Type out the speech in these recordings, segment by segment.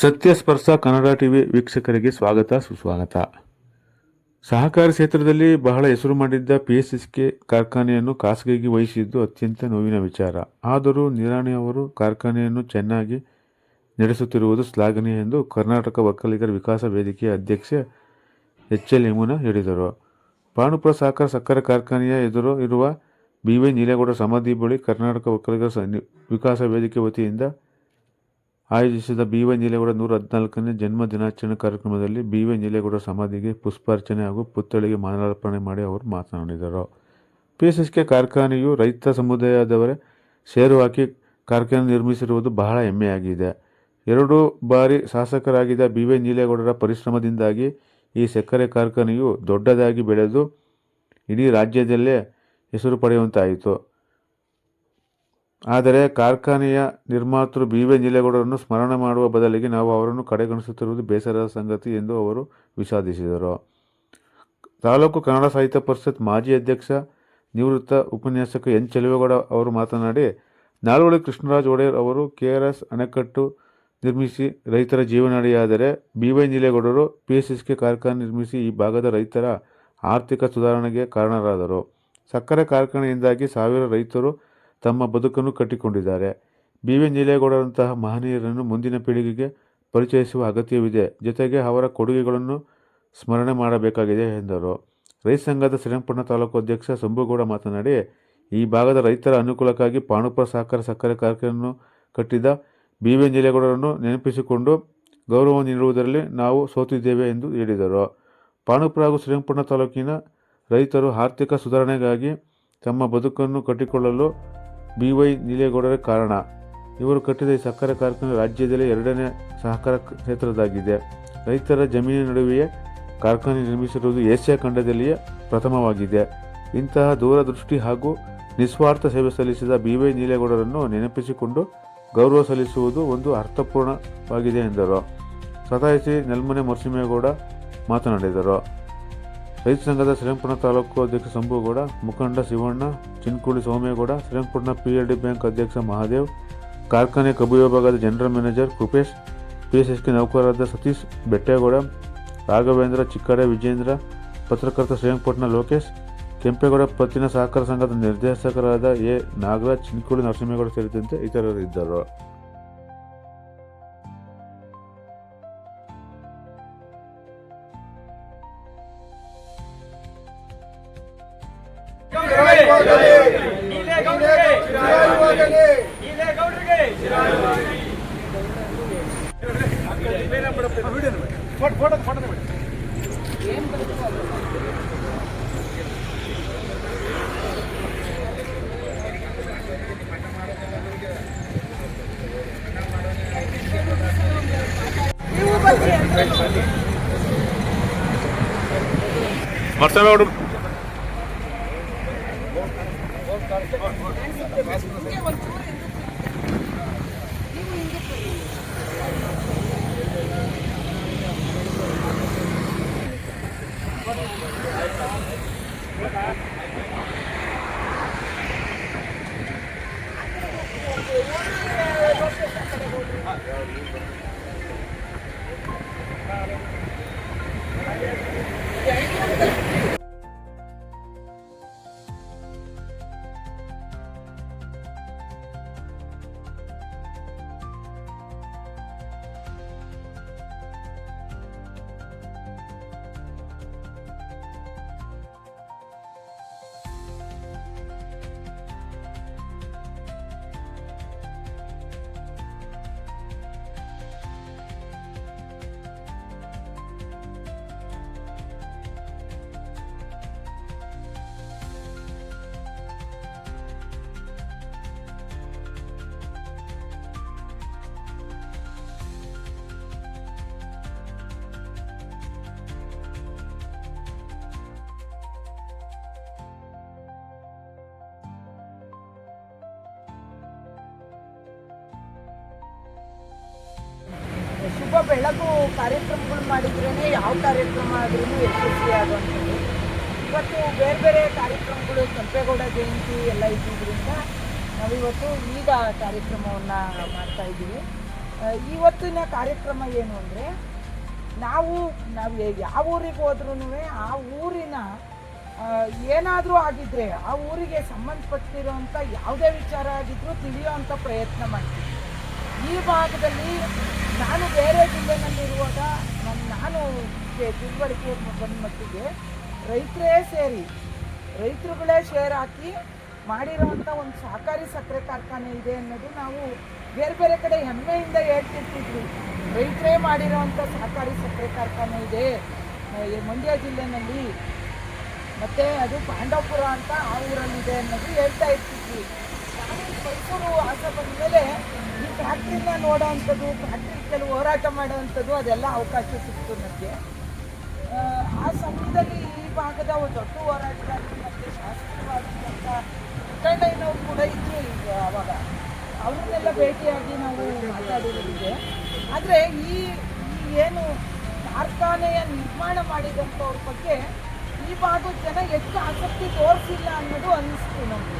ಸತ್ಯಸ್ಪರ್ಶ Kannada TV ವೀಕ್ಷಕರಿಗೆ ಸ್ವಾಗತ ಸುಸ್ವಾಗತ. ಸಹಕಾರಿ ಕ್ಷೇತ್ರದಲ್ಲಿ ಬಹಳ ಹೆಸರು ಮಾಡಿದ್ದ ಪಿಎಸ್ಎಸ್ಕೆ ಕಾರ್ಖಾನೆಯನ್ನು ಖಾಸಗಿಗೆ ವಹಿಸಿದ್ದು ಅತ್ಯಂತ ನೋವಿನ ವಿಚಾರ. ಆದರೂ ನಿರಾಣಿ ಅವರು ಕಾರ್ಖಾನೆಯನ್ನು ಚೆನ್ನಾಗಿ ನಡೆಸುತ್ತಿರುವುದು ಶ್ಲಾಘನೀಯ ಎಂದು ಕರ್ನಾಟಕ ಒಕ್ಕಲಿಗರ ವಿಕಾಸ ವೇದಿಕೆಯ ಅಧ್ಯಕ್ಷೆ ಎಚ್.ಎಲ್. ಯಮುನಾ ಹೇಳಿದರು. ಪಾಂಡುಪುರ ಸಹಕಾರ ಸಕ್ಕರೆ ಕಾರ್ಖಾನೆಯ ಎದುರು ಇರುವ ಬಿ.ವೈ. ನೀಲೇಗೌಡರ ಸಮಾಧಿ ಬಳಿ ಕರ್ನಾಟಕ ಒಕ್ಕಲಿಗರ ವಿಕಾಸ ವೇದಿಕೆ ವತಿಯಿಂದ ಆಯೋಜಿಸಿದ ಬಿ.ವೈ. ನೀಲೇಗೌಡ 114ನೇ ಜನ್ಮ ದಿನಾಚರಣೆ ಕಾರ್ಯಕ್ರಮದಲ್ಲಿ ಬಿ.ವೈ. ನೀಲೇಗೌಡರ ಸಮಾಧಿಗೆ ಪುಷ್ಪಾರ್ಚನೆ ಹಾಗೂ ಪುತ್ಥಳಿಗೆ ಮಾಲಾರ್ಪಣೆ ಮಾಡಿ ಅವರು ಮಾತನಾಡಿದರು. ಪಿಎಸ್ಎಸ್ಕೆ ಕಾರ್ಖಾನೆಯು ರೈತ ಸಮುದಾಯದವರೇ ಷೇರು ಹಾಕಿ ಕಾರ್ಖಾನೆ ನಿರ್ಮಿಸಿರುವುದು ಬಹಳ ಹೆಮ್ಮೆಯಾಗಿದೆ. 2 ಬಾರಿ ಶಾಸಕರಾಗಿದ್ದ ಬಿ.ವೈ. ನೀಲೇಗೌಡರ ಪರಿಶ್ರಮದಿಂದಾಗಿ ಈ ಸಕ್ಕರೆ ಕಾರ್ಖಾನೆಯು ದೊಡ್ಡದಾಗಿ ಬೆಳೆದು ಇಡೀ ರಾಜ್ಯದಲ್ಲೇ ಹೆಸರು ಪಡೆಯುವಂತಾಯಿತು. ಆದರೆ ಕಾರ್ಖಾನೆಯ ನಿರ್ಮಾತೃ ಬಿ.ವೈ. ನೀಲೇಗೌಡರನ್ನು ಸ್ಮರಣೆ ಮಾಡುವ ಬದಲಿಗೆ ನಾವು ಅವರನ್ನು ಕಡೆಗಣಿಸುತ್ತಿರುವುದು ಬೇಸರದ ಸಂಗತಿ ಎಂದು ಅವರು ವಿಷಾದಿಸಿದರು. ತಾಲೂಕು ಕನ್ನಡ ಸಾಹಿತ್ಯ ಪರಿಷತ್ ಮಾಜಿ ಅಧ್ಯಕ್ಷ ನಿವೃತ್ತ ಉಪನ್ಯಾಸಕ ಎನ್. ಚೆಲುವೇಗೌಡ ಅವರು ಮಾತನಾಡಿ, ನಾಲ್ವಡಿ ಕೃಷ್ಣರಾಜ ಒಡೆಯರ್ ಅವರು ಕೆಆರ್ಎಸ್ ಅಣೆಕಟ್ಟು ನಿರ್ಮಿಸಿ ರೈತರ ಜೀವನಾಡಿಯಾದರೆ ಬಿ.ವೈ. ನೀಲೇಗೌಡರು ಪಿಎಸ್ಎಸ್ಕೆ ಕಾರ್ಖಾನೆ ನಿರ್ಮಿಸಿ ಈ ಭಾಗದ ರೈತರ ಆರ್ಥಿಕ ಸುಧಾರಣೆಗೆ ಕಾರಣರಾದರು. ಸಕ್ಕರೆ ಕಾರ್ಖಾನೆಯಿಂದಾಗಿ ಸಾವಿರ ರೈತರು ತಮ್ಮ ಬದುಕನ್ನು ಕಟ್ಟಿಕೊಂಡಿದ್ದಾರೆ. ಬಿ.ವೈ. ನೀಲೇಗೌಡರಂತಹ ಮಹನೀಯರನ್ನು ಮುಂದಿನ ಪೀಳಿಗೆಗೆ ಪರಿಚಯಿಸುವ ಅಗತ್ಯವಿದೆ. ಜೊತೆಗೆ ಅವರ ಕೊಡುಗೆಗಳನ್ನು ಸ್ಮರಣೆ ಮಾಡಬೇಕಾಗಿದೆ ಎಂದರು. ರೈತ ಸಂಘದ ಶ್ರೀರಂಗಪಟ್ಟಣ ತಾಲೂಕು ಅಧ್ಯಕ್ಷ ಸಂಭುಗೌಡ ಮಾತನಾಡಿ, ಈ ಭಾಗದ ರೈತರ ಅನುಕೂಲಕ್ಕಾಗಿ ಪಾಂಡುಪುರ ಸಹಕಾರ ಸಕ್ಕರೆ ಕಾರ್ಖಾನೆಯನ್ನು ಕಟ್ಟಿದ ಬಿ.ವೈ. ನೀಲೇಗೌಡರನ್ನು ನೆನಪಿಸಿಕೊಂಡು ಗೌರವ ನೀಡುವುದರಲ್ಲಿ ನಾವು ಸೋತಿದ್ದೇವೆ ಎಂದು ಹೇಳಿದರು. ಪಾಂಡುಪುರ ಹಾಗೂ ಶ್ರೀರಂಗಪಟ್ಟಣ ತಾಲೂಕಿನ ರೈತರು ಆರ್ಥಿಕ ಸುಧಾರಣೆಗಾಗಿ ತಮ್ಮ ಬದುಕನ್ನು ಕಟ್ಟಿಕೊಳ್ಳಲು ಬಿ.ವೈ. ನೀಲೇಗೌಡರೇ ಕಾರಣ. ಇವರು ಕಟ್ಟಿದ ಈ ಸಕ್ಕರೆ ಕಾರ್ಖಾನೆ ರಾಜ್ಯದಲ್ಲಿ 2ನೇ ಸಹಕಾರ ಕ್ಷೇತ್ರದಾಗಿದೆ. ರೈತರ ಜಮೀನಿನ ನಡುವೆಯೇ ಕಾರ್ಖಾನೆ ನಿರ್ಮಿಸಿರುವುದು ಏಷ್ಯಾ ಖಂಡದಲ್ಲಿಯೇ ಪ್ರಥಮವಾಗಿದೆ. ಇಂತಹ ದೂರದೃಷ್ಟಿ ಹಾಗೂ ನಿಸ್ವಾರ್ಥ ಸೇವೆ ಸಲ್ಲಿಸಿದ ಬಿ.ವೈ. ನೀಲೇಗೌಡರನ್ನು ನೆನಪಿಸಿಕೊಂಡು ಗೌರವ ಸಲ್ಲಿಸುವುದು ಒಂದು ಅರ್ಥಪೂರ್ಣವಾಗಿದೆ ಎಂದರು. ಸ್ವತಃ ನೆಲ್ಮನೆ ಮರಸಿಂಹೇಗೌಡ ಮಾತನಾಡಿದರು. ರೈತ ಸಂಘದ ಶ್ರೀರಂಗಪಟ್ಟಣ ತಾಲೂಕು ಅಧ್ಯಕ್ಷ ಸಂಭುಗೌಡ, ಮುಖಂಡ ಶಿವಣ್ಣ, ಚಿನ್ಕುಳಿ ಸೋಮೇಗೌಡ, ಶ್ರೀರಂಗಪಟ್ಟಣ ಪಿಎಲ್ಡಿ ಬ್ಯಾಂಕ್ ಅಧ್ಯಕ್ಷ ಮಹಾದೇವ್, ಕಾರ್ಖಾನೆ ಕಬ್ಬು ವಿಭಾಗದ general manager ಕೃಪೇಶ್, PSSK ನೌಕರರಾದ Satish Bettegowda, Raghavendra, ಚಿಕ್ಕಡೆ Vijendra, ಪತ್ರಕರ್ತ ಶ್ರೀರಂಗಪಟ್ಟಣ ಲೋಕೇಶ್, ಕೆಂಪೇಗೌಡ ಪತ್ತಿನ ಸಹಕಾರ ಸಂಘದ ನಿರ್ದೇಶಕರಾದ ಎ. ನಾಗರಾಜ್, ಚಿನ್ಕುಳಿ ನರಸಿಂಹೇಗೌಡ ಸೇರಿದಂತೆ ಇತರರಿದ್ದರು. ಶುಭ ಬೆಳಗು ಕಾರ್ಯಕ್ರಮಗಳು ಮಾಡಿದ್ರೇ ಯಾವ ಕಾರ್ಯಕ್ರಮ ಆದ್ರೂ ಯಶಸ್ವಿ ಆಗುವಂಥದ್ದು. ಇವತ್ತು ಬೇರೆ ಬೇರೆ ಕಾರ್ಯಕ್ರಮಗಳು ಕೆಂಪೇಗೌಡ ಜಯಂತಿ ಎಲ್ಲ ಇದ್ದಿದ್ದರಿಂದ ನಾವಿವತ್ತು ಈಗ ಕಾರ್ಯಕ್ರಮವನ್ನು ಮಾಡ್ತಾಯಿದ್ದೀವಿ. ಇವತ್ತಿನ ಕಾರ್ಯಕ್ರಮ ಏನು ಅಂದರೆ ನಾವು ಯಾವ ಊರಿಗೆ ಹೋದ್ರೂ ಆ ಊರಿನ ಏನಾದರೂ ಆಗಿದ್ದರೆ ಆ ಊರಿಗೆ ಸಂಬಂಧಪಟ್ಟಿರೋಂಥ ಯಾವುದೇ ವಿಚಾರ ಆಗಿದ್ರೂ ತಿಳಿಯೋವಂಥ ಪ್ರಯತ್ನ ಮಾಡ್ತೀವಿ. ಈ ಭಾಗದಲ್ಲಿ ನಾನು ಬೇರೆ ಜಿಲ್ಲೆನಲ್ಲಿರುವಾಗ ನಾನು ತಿಳುವಳಿಕೆ ಬಂದ ಮಟ್ಟಿಗೆ ರೈತರುಗಳೇ ಶೇರ್ ಹಾಕಿ ಮಾಡಿರೋವಂಥ ಒಂದು ಸಹಕಾರಿ ಸಕ್ಕರೆ ಕಾರ್ಖಾನೆ ಇದೆ ಅನ್ನೋದು ನಾವು ಬೇರೆ ಬೇರೆ ಕಡೆ ಹೆಮ್ಮೆಯಿಂದ ಹೇಳ್ತಿರ್ತಿದ್ವಿ. ರೈತರೇ ಮಾಡಿರೋವಂಥ ಸಹಕಾರಿ ಸಕ್ಕರೆ ಕಾರ್ಖಾನೆ ಇದೆ ಮಂಡ್ಯ ಜಿಲ್ಲೆನಲ್ಲಿ, ಮತ್ತು ಅದು ಪಾಂಡವಪುರ ಅಂತ ಆ ಊರಲ್ಲಿದೆ ಅನ್ನೋದು ಹೇಳ್ತಾ ಇರ್ತಿದ್ವಿ. ನಾನು ಮೈಸೂರು ಆಸೆ ಬಂದ ಮೇಲೆ ಈ ಫ್ಯಾಕ್ಟ್ರಿನ ನೋಡೋ ಅಂಥದ್ದು, ಫ್ಯಾಕ್ಟ್ರಿ ಕೆಲವು ಹೋರಾಟ ಮಾಡೋವಂಥದ್ದು ಅದೆಲ್ಲ ಅವಕಾಶ ಸಿಕ್ತು ನನಗೆ. ಆ ಸಮಯದಲ್ಲಿ ಈ ಭಾಗದ ದೊಡ್ಡ ಹೋರಾಟಗಾರರು ಮತ್ತು ಶಾಸ್ತ್ರೀಯವಾದಂಥ ಪುಟ್ಟಣ್ಣಯ್ಯನವ್ರು ಕೂಡ ಇದ್ದರು. ಈಗ ಆವಾಗ ಅವ್ರನ್ನೆಲ್ಲ ಭೇಟಿಯಾಗಿ ನಾವು ಮಾತಾಡಿರೋದಿದೆ. ಆದರೆ ಈ ಏನು ಕಾರ್ಖಾನೆಯ ನಿರ್ಮಾಣ ಮಾಡಿದಂಥವ್ರ ಬಗ್ಗೆ ಈ ಭಾಗದ ಜನ ಹೆಚ್ಚು ಆಸಕ್ತಿ ತೋರಿಸಿಲ್ಲ ಅನ್ನೋದು ಅನ್ನಿಸ್ತು ನಮಗೆ.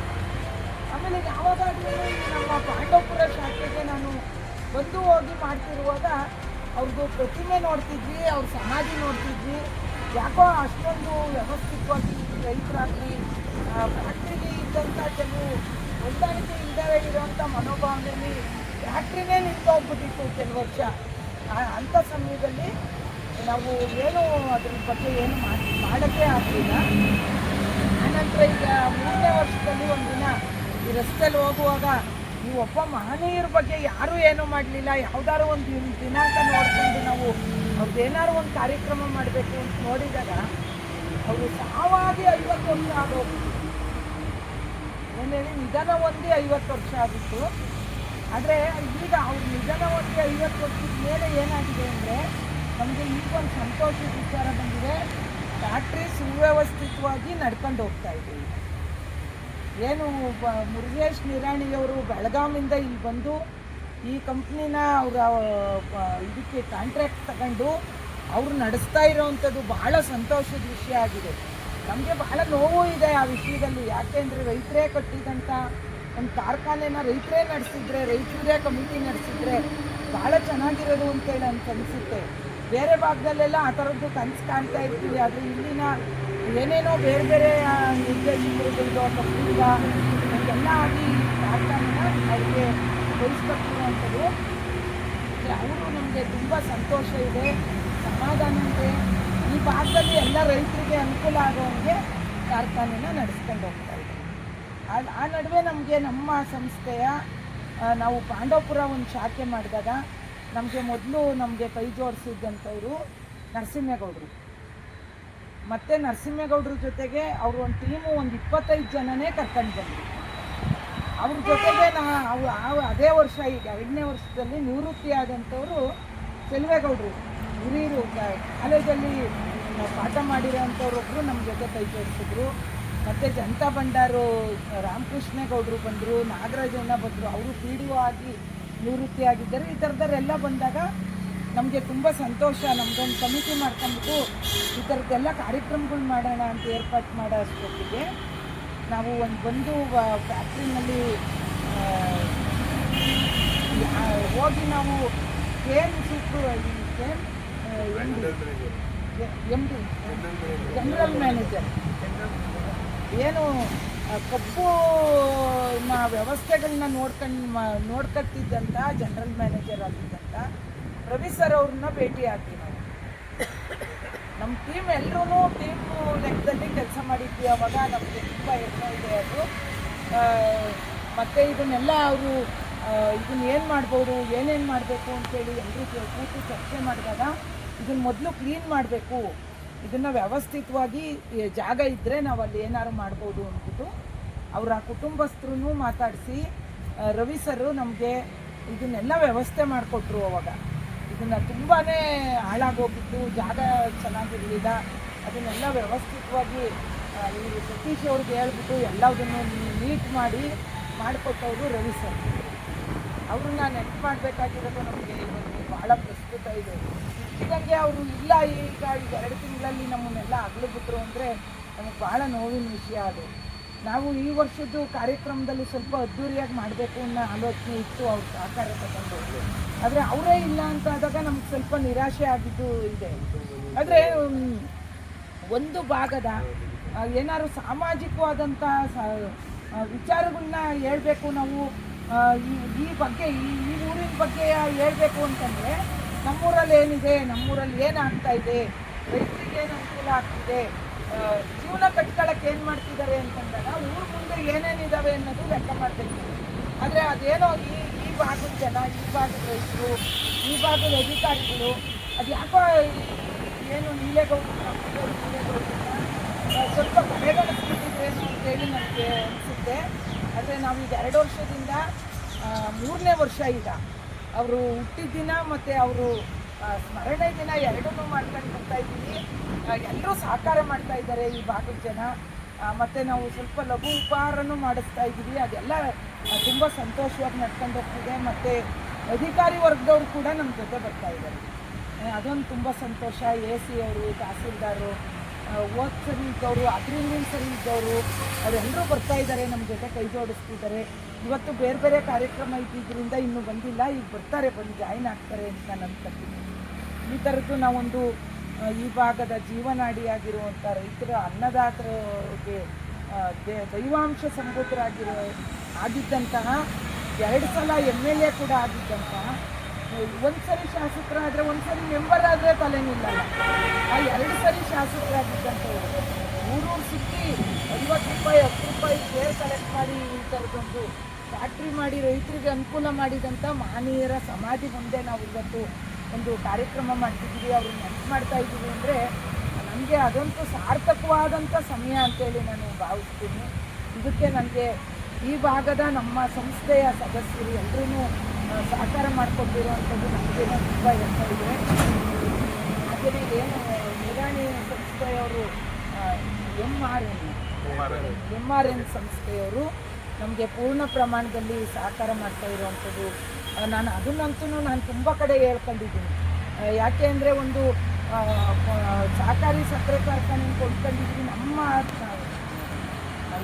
ಆಮೇಲೆ ಯಾವಾಗಾದ್ರೂ ನಮ್ಮ ಪಾಂಡವಪುರ ಶಾಖೆಗೆ ನಾನು ಬಂದು ಹೋಗಿ ಮಾಡ್ತಿರುವಾಗ ಅವ್ರದ್ದು ಪ್ರತಿಮೆ ನೋಡ್ತಿದ್ವಿ, ಅವ್ರ ಸಮಾಧಿ ನೋಡ್ತಿದ್ವಿ. ಯಾಕೋ ಅಷ್ಟೊಂದು ವ್ಯವಸ್ಥಿತವಾಗಿ ರೈತರಾಗಲಿ ಫ್ಯಾಕ್ಟ್ರಿಗೆ ಇದ್ದಂಥ ಕೆಲವು ಹೊಂದಾಣಿಕೆ ಇಲ್ಲದೆ ಇರೋವಂಥ ಮನೋಭಾವನೆಯಲ್ಲಿ ಫ್ಯಾಕ್ಟ್ರಿನೇ ನಿಂತೋಗ್ಬಿಟ್ಟಿತ್ತು ಕೆಲವು ವರ್ಷ. ಅಂಥ ಸಮಯದಲ್ಲಿ ನಾವು ಏನು ಅದ್ರ ಬಗ್ಗೆ ಏನು ಮಾಡೋಕ್ಕೆ ಆಗಲಿಲ್ಲ. ಆನಂತರ ಈಗ 3ನೇ ವರ್ಷದಲ್ಲಿ ಒಂದಿನ ಈ ರಸ್ತೆಯಲ್ಲಿ ಹೋಗುವಾಗ ಈ ಒಬ್ಬ ಮಹನೀಯರ ಬಗ್ಗೆ ಯಾರೂ ಏನೂ ಮಾಡಲಿಲ್ಲ, ಯಾವುದಾದ್ರು ಒಂದು ದಿನಾಂಕ ನೋಡಿಕೊಂಡು ನಾವು ಅವ್ರದ್ದೇನಾದ್ರು ಒಂದು ಕಾರ್ಯಕ್ರಮ ಮಾಡಬೇಕು ಅಂತ ನೋಡಿದಾಗ ಅವರು ಸಾವಾಗಿ 50 ವರ್ಷ ಆಗೋಗ್ಬಿಟ್ಟು ಏನೇಳಿ ನಿಧನ ಹೊಂದಿ 50 ವರ್ಷ ಆಗಿತ್ತು. ಆದರೆ ಈಗ ಅವ್ರ ನಿಧನ ಹೊಂದಿ 50 ವರ್ಷದ ಮೇಲೆ ಏನಾಗಿದೆ ಅಂದರೆ ನಮಗೆ ಈಗೊಂದು ಸಂತೋಷದ ವಿಚಾರ ಬಂದಿದೆ. ಫ್ಯಾಕ್ಟ್ರಿ ಸುವ್ಯವಸ್ಥಿತವಾಗಿ ನಡ್ಕೊಂಡು ಹೋಗ್ತಾ ಇದ್ದೀವಿ. ಏನು ಮುರುಗೇಶ್ ನಿರಾಣಿಯವರು ಬೆಳಗಾವಿಂದ ಇಲ್ಲಿ ಬಂದು ಈ ಕಂಪ್ನಿನ ಅವರ ಇದಕ್ಕೆ ಕಾಂಟ್ರಾಕ್ಟ್ ತಗೊಂಡು ಅವರು ನಡೆಸ್ತಾ ಇರೋವಂಥದ್ದು ಬಹಳ ಸಂತೋಷದ ವಿಷಯ ಆಗಿದೆ. ನಮಗೆ ಬಹಳ ನೋವು ಇದೆ ಆ ವಿಷಯದಲ್ಲಿ. ಯಾಕೆಂದರೆ ರೈತರೇ ಕಟ್ಟಿದಂಥ ಒಂದು ಕಾರ್ಖಾನೆನ ರೈತರೇ ನಡೆಸಿದ್ರೆ, ರೈತರೇ ಕಮಿಟಿ ನಡೆಸಿದ್ರೆ ಭಾಳ ಚೆನ್ನಾಗಿರೋದು ಅಂತೇಳಿ ಅನಿಸುತ್ತೆ. ಬೇರೆ ಭಾಗದಲ್ಲೆಲ್ಲ ಆ ಥರದ್ದು ಕನಸು ಕಾಣ್ತಾ ಇರ್ತೀವಿ. ಆದರೆ ಇಲ್ಲಿನ ಏನೇನೋ ಬೇರೆ ಬೇರೆ ನಿರ್ದೇಶಕರುಗಳು ತಪ್ಪಿಲ್ಲ ಎಲ್ಲ ಆಗಿ ಕಾರ್ಖಾನೆನ ಅವರಿಗೆ ವಹಿಸ್ಕೊಟ್ಟಿರುವಂಥದ್ದು. ಅವರು ನಮಗೆ ತುಂಬ ಸಂತೋಷ ಇದೆ, ಸಮಾಧಾನ ಇದೆ. ಈ ಭಾಗದಲ್ಲಿ ಎಲ್ಲ ರೈತರಿಗೆ ಅನುಕೂಲ ಆಗೋವಂಗೆ ಕಾರ್ಖಾನೆನ ನಡೆಸ್ಕೊಂಡು ಹೋಗ್ತಾ ಇದೆ. ಆ ನಡುವೆ ನಮಗೆ ನಮ್ಮ ಸಂಸ್ಥೆಯ ನಾವು ಪಾಂಡವಪುರ ಒಂದು ಶಾಖೆ ಮಾಡಿದಾಗ ನಮಗೆ ಕೈ ಜೋಡಿಸಿದ್ದಂಥವ್ರು ನರಸಿಂಹೇಗೌಡರು. ಮತ್ತು ನರಸಿಂಹೇಗೌಡರ ಜೊತೆಗೆ ಅವರು ಒಂದು ಟೀಮು ಒಂದು 25 ಜನನೇ ಕರ್ಕೊಂಡು ಬಂದರು. ಅವ್ರ ಜೊತೆಗೆ ಅದೇ ವರ್ಷ ಈಗ 2ನೇ ವರ್ಷದಲ್ಲಿ ನಿವೃತ್ತಿ ಆದಂಥವರು ಚೆಲುವೇಗೌಡರು, ಹಿರಿಯರು ಕಾಲೇಜಲ್ಲಿ ಪಾಠ ಮಾಡಿರೋಂಥವ್ರೊಬ್ಬರು ನಮ್ಮ ಜೊತೆ ಕೈ ಜೋಡಿಸಿದ್ರು. ಮತ್ತು ಜನತಾ ಭಂಡಾರು ರಾಮಕೃಷ್ಣೇಗೌಡರು ಬಂದರು, ನಾಗರಾಜಣ್ಣ ಬಂದರು, ಅವರು ಪಿ ಡಿ ಒ ಆಗಿ ನಿವೃತ್ತಿ ಆಗಿದ್ದರು. ಈ ಥರದವರೆಲ್ಲ ಬಂದಾಗ ನಮಗೆ ತುಂಬ ಸಂತೋಷ. ನಮಗೊಂದು ಕಮಿಟಿ ಮಾಡ್ಕೊಂಡ್ಬಿಟ್ಟು ಈ ಥರದ್ದೆಲ್ಲ ಕಾರ್ಯಕ್ರಮಗಳು ಮಾಡೋಣ ಅಂತ ಏರ್ಪಾಟ್ ಮಾಡೋ ಅಷ್ಟೊತ್ತಿಗೆ ನಾವು ಬಂದು ಫ್ಯಾಕ್ಟ್ರಿನಲ್ಲಿ ಹೋಗಿ ನಾವು ಜನರಲ್ ಮ್ಯಾನೇಜರ್ ಏನು ಕಬ್ಬು ವ್ಯವಸ್ಥೆಗಳನ್ನ ನೋಡ್ಕೊತಿದ್ದಂಥ ಜನರಲ್ ಮ್ಯಾನೇಜರ್ ಆಗಿದ್ದಂಥ ರವಿ ಸರ್ ಅವ್ರನ್ನ ಭೇಟಿ ಆಗ್ತೀವಿ ನಾವು. ನಮ್ಮ ಟೀಮ್ ಎಲ್ಲರೂ ಟೀಮು ಲೆಕ್ಕದಲ್ಲಿ ಕೆಲಸ ಮಾಡಿದ್ವಿ. ಅವಾಗ ನಮಗೆ ತುಂಬ ಹೆಮ್ಮೆ ಇದೆ ಅದು. ಮತ್ತು ಇದನ್ನೆಲ್ಲ ಅವರು ಇದನ್ನು ಏನು ಮಾಡ್ಬೋದು, ಏನೇನು ಮಾಡಬೇಕು ಅಂತೇಳಿ ಎಲ್ಲರೂ ಕೂತು ಚರ್ಚೆ ಮಾಡಿದಾಗ ಇದನ್ನು ಮೊದಲು ಕ್ಲೀನ್ ಮಾಡಬೇಕು, ಇದನ್ನು ವ್ಯವಸ್ಥಿತವಾಗಿ ಜಾಗ ಇದ್ದರೆ ನಾವು ಅಲ್ಲಿ ಏನಾದ್ರು ಮಾಡ್ಬೋದು ಅಂದ್ಬಿಟ್ಟು ಅವರ ಕುಟುಂಬಸ್ಥರನ್ನು ಮಾತಾಡಿಸಿ ರವಿ ಸರು ನಮಗೆ ಇದನ್ನೆಲ್ಲ ವ್ಯವಸ್ಥೆ ಮಾಡಿಕೊಟ್ರು. ಅವಾಗ ಇದನ್ನು ತುಂಬಾ ಹಾಳಾಗೋಗಿತ್ತು, ಜಾಗ ಚೆನ್ನಾಗಿರಲಿಲ್ಲ. ಅದನ್ನೆಲ್ಲ ವ್ಯವಸ್ಥಿತವಾಗಿ ಇವರು ಸತೀಶ್ ಅವ್ರಿಗೆ ಹೇಳ್ಬಿಟ್ಟು ಎಲ್ಲದನ್ನು ನೀಟ್ ಮಾಡಿಕೊಟ್ಟವರು ರವಿ ಸರ್. ಅವ್ರನ್ನ ನೆನಪು ಮಾಡಬೇಕಾಗಿರೋದು ನಮಗೆ ಇವತ್ತು ಭಾಳ ಪ್ರಸ್ತುತ ಇದೆ. ಇದ್ದಂಗೆ ಅವರು ಇಲ್ಲ, ಈಗ 2 ತಿಂಗಳಲ್ಲಿ ನಮ್ಮನ್ನೆಲ್ಲ ಅಗಲು ಬಿಟ್ಟರು ಅಂದರೆ ನಮಗೆ ಭಾಳ ನೋವಿನ ವಿಷಯ ಅದು. ನಾವು ಈ ವರ್ಷದ್ದು ಕಾರ್ಯಕ್ರಮದಲ್ಲಿ ಸ್ವಲ್ಪ ಅದ್ದೂರಿಯಾಗಿ ಮಾಡಬೇಕು ಅನ್ನೋ ಆಲೋಚನೆ ಇತ್ತು, ಅವ್ರ ಸಹಕಾರ ತಗೊಂಡು. ಆದರೆ ಅವರೇ ಇಲ್ಲ ಅಂತ ಆದಾಗ ನಮ್ಗೆ ಸ್ವಲ್ಪ ನಿರಾಶೆ ಆಗಿದ್ದು ಇದೆ. ಆದರೆ ಒಂದು ಭಾಗದ ಏನಾದ್ರು ಸಾಮಾಜಿಕವಾದಂಥ ವಿಚಾರಗಳನ್ನ ಹೇಳಬೇಕು ನಾವು, ಈ ಬಗ್ಗೆ ಈ ಊರಿನ ಬಗ್ಗೆ ಹೇಳಬೇಕು ಅಂತಂದರೆ ನಮ್ಮೂರಲ್ಲಿ ಏನಿದೆ, ನಮ್ಮೂರಲ್ಲಿ ಏನಾಗ್ತಾ ಇದೆ, ರೈತರಿಗೆ ಏನು ಅನುಕೂಲ ಆಗ್ತಿದೆ, ಜೀವನ ಕಟ್ಕೊಳ್ಳೋಕೆ ಏನು ಮಾಡ್ತಿದ್ದಾರೆ ಅಂತಂದಾಗ ಊರ ಮುಂದೆ ಏನೇನಿದ್ದಾವೆ ಅನ್ನೋದು ಲೆಕ್ಕ ಮಾಡಬೇಕು. ಆದರೆ ಅದೇನೋ ಈ ಭಾಗದ ಜನ, ಈ ಭಾಗದ ರೈತರು, ಈ ಭಾಗದ ಅಧಿಕಾರಿಗಳು ಅದು ಯಾಕೋ ಏನು ನೀಲೇಗೌಡರನ್ನ ಸ್ವಲ್ಪ ಕಡೆಗಣಿಸ್ಬಿಟ್ಟಿದ್ರೇನೋ ಅಂತೇಳಿ ನನಗೆ ಅನಿಸುತ್ತೆ. ಆದರೆ ನಾವೀಗ 2 ವರ್ಷದಿಂದ 3ನೇ ವರ್ಷ ಈಗ ಅವರು ಹುಟ್ಟಿದ ದಿನ ಮತ್ತು ಅವರು ಸ್ಮರಣೆ ದಿನ ಎರಡನ್ನೂ ಮಾಡ್ಕೊಂಡು ಬರ್ತಾ ಇದ್ದೀವಿ. ಎಲ್ಲರೂ ಸಹಕಾರ ಮಾಡ್ತಾ ಇದ್ದಾರೆ ಈ ಭಾಗದ ಜನ. ಮತ್ತು ನಾವು ಸ್ವಲ್ಪ ಲಘು ಉಪಹಾರನೂ ಮಾಡಿಸ್ತಾ ಇದ್ದೀವಿ. ಅದೆಲ್ಲ ತುಂಬ ಸಂತೋಷವಾಗಿ ನಡ್ಕೊಂಡು ಹೋಗ್ತಿದೆ. ಮತ್ತು ಅಧಿಕಾರಿ ವರ್ಗದವರು ಕೂಡ ನಮ್ಮ ಜೊತೆ ಬರ್ತಾ ಇದ್ದಾರೆ. ಅದೊಂದು ತುಂಬ ಸಂತೋಷ. AC ಅವರು, ತಹಸೀಲ್ದಾರು, ಹೋದ ಸರಿ ಇದ್ದವರು, ಅದರಿಂದ ಸರಿ ಇದ್ದವರು ಅವರೆಲ್ಲರೂ ಬರ್ತಾ ಇದ್ದಾರೆ, ನಮ್ಮ ಜೊತೆ ಕೈ ಜೋಡಿಸ್ತಿದ್ದಾರೆ. ಇವತ್ತು ಬೇರೆ ಬೇರೆ ಕಾರ್ಯಕ್ರಮ ಇದ್ದಿದ್ದರಿಂದ ಇನ್ನೂ ಬಂದಿಲ್ಲ, ಈಗ ಬರ್ತಾರೆ, ಬಂದು ಜಾಯಿನ್ ಆಗ್ತಾರೆ ಅಂತ ನಾನು ಅಂದ್ಕೊಳ್ತೀನಿ. ಈ ಥರದ್ದು ನಾವೊಂದು ಈ ಭಾಗದ ಜೀವನಾಡಿಯಾಗಿರುವಂಥ ರೈತರ ಅನ್ನದಾತರಿಗೆ ದೈವಾಂಶ ಆಗಿದ್ದಂತಹ 2 ಸಲ MLA ಕೂಡ ಆಗಿದ್ದಂತಹ, ಒಂದು ಸರಿ ಶಾಸಕರಾದರೆ ಒಂದು ಸರಿ ಮೆಂಬರ್ ಆದರೆ ತಲೆ ನಿಲ್ಲಲ್ಲ, ಆ 2 ಸರಿ ಶಾಸಕರಾಗಿದ್ದಂಥವ್ರು ಊರೂರು ಸುತ್ತಿ 50 ರೂಪಾಯಿ 10 ರೂಪಾಯಿ ಶೇರ್ ಕಲೆಕ್ಟ್ ಮಾಡಿ ಈ ಥರದೊಂದು ಫ್ಯಾಕ್ಟ್ರಿ ಮಾಡಿ ರೈತರಿಗೆ ಅನುಕೂಲ ಮಾಡಿದಂಥ ಮಹನೀಯರ ಸಮಾಧಿ ಮುಂದೆ ನಾವು ಇವತ್ತು ಒಂದು ಕಾರ್ಯಕ್ರಮ ಮಾಡ್ತಿದ್ದೀವಿ, ಅವ್ರನ್ನ ನೆನಪು ಮಾಡ್ತಾ ಇದ್ದೀವಿ. ಅಂದರೆ ನನಗೆ ಅದಂತೂ ಸಾರ್ಥಕವಾದಂಥ ಸಮಯ ಅಂತೇಳಿ ನಾನು ಭಾವಿಸ್ತೀನಿ. ಇದಕ್ಕೆ ನನಗೆ ಈ ಭಾಗದ ನಮ್ಮ ಸಂಸ್ಥೆಯ ಸದಸ್ಯರು ಎಲ್ಲರೂ ಸಹಕಾರ ಮಾಡಿಕೊಟ್ಟಿರುವಂಥದ್ದು ನಮಗೆ ತುಂಬ ಇಷ್ಟ ಇದೆ. ಹಾಗೆಯೇ ಏನು ನಿರಾಣಿ ಸಂಸ್ಥೆಯವರು MRN ಸಂಸ್ಥೆಯವರು ನಮಗೆ ಪೂರ್ಣ ಪ್ರಮಾಣದಲ್ಲಿ ಸಹಕಾರ ಮಾಡ್ತಾ ಇರುವಂಥದ್ದು. ನಾನು ಅದನ್ನಂತೂ ನಾನು ತುಂಬ ಕಡೆ ಹೇಳ್ಕೊಂಡಿದ್ದೀನಿ. ಯಾಕೆ ಅಂದರೆ ಒಂದು ಸಹಕಾರಿ ಸಕ್ಕರೆ ಕಾರ್ಖಾನೆ ಕೊಂಡ್ಕೊಂಡಿದ್ದೀವಿ, ನಮ್ಮ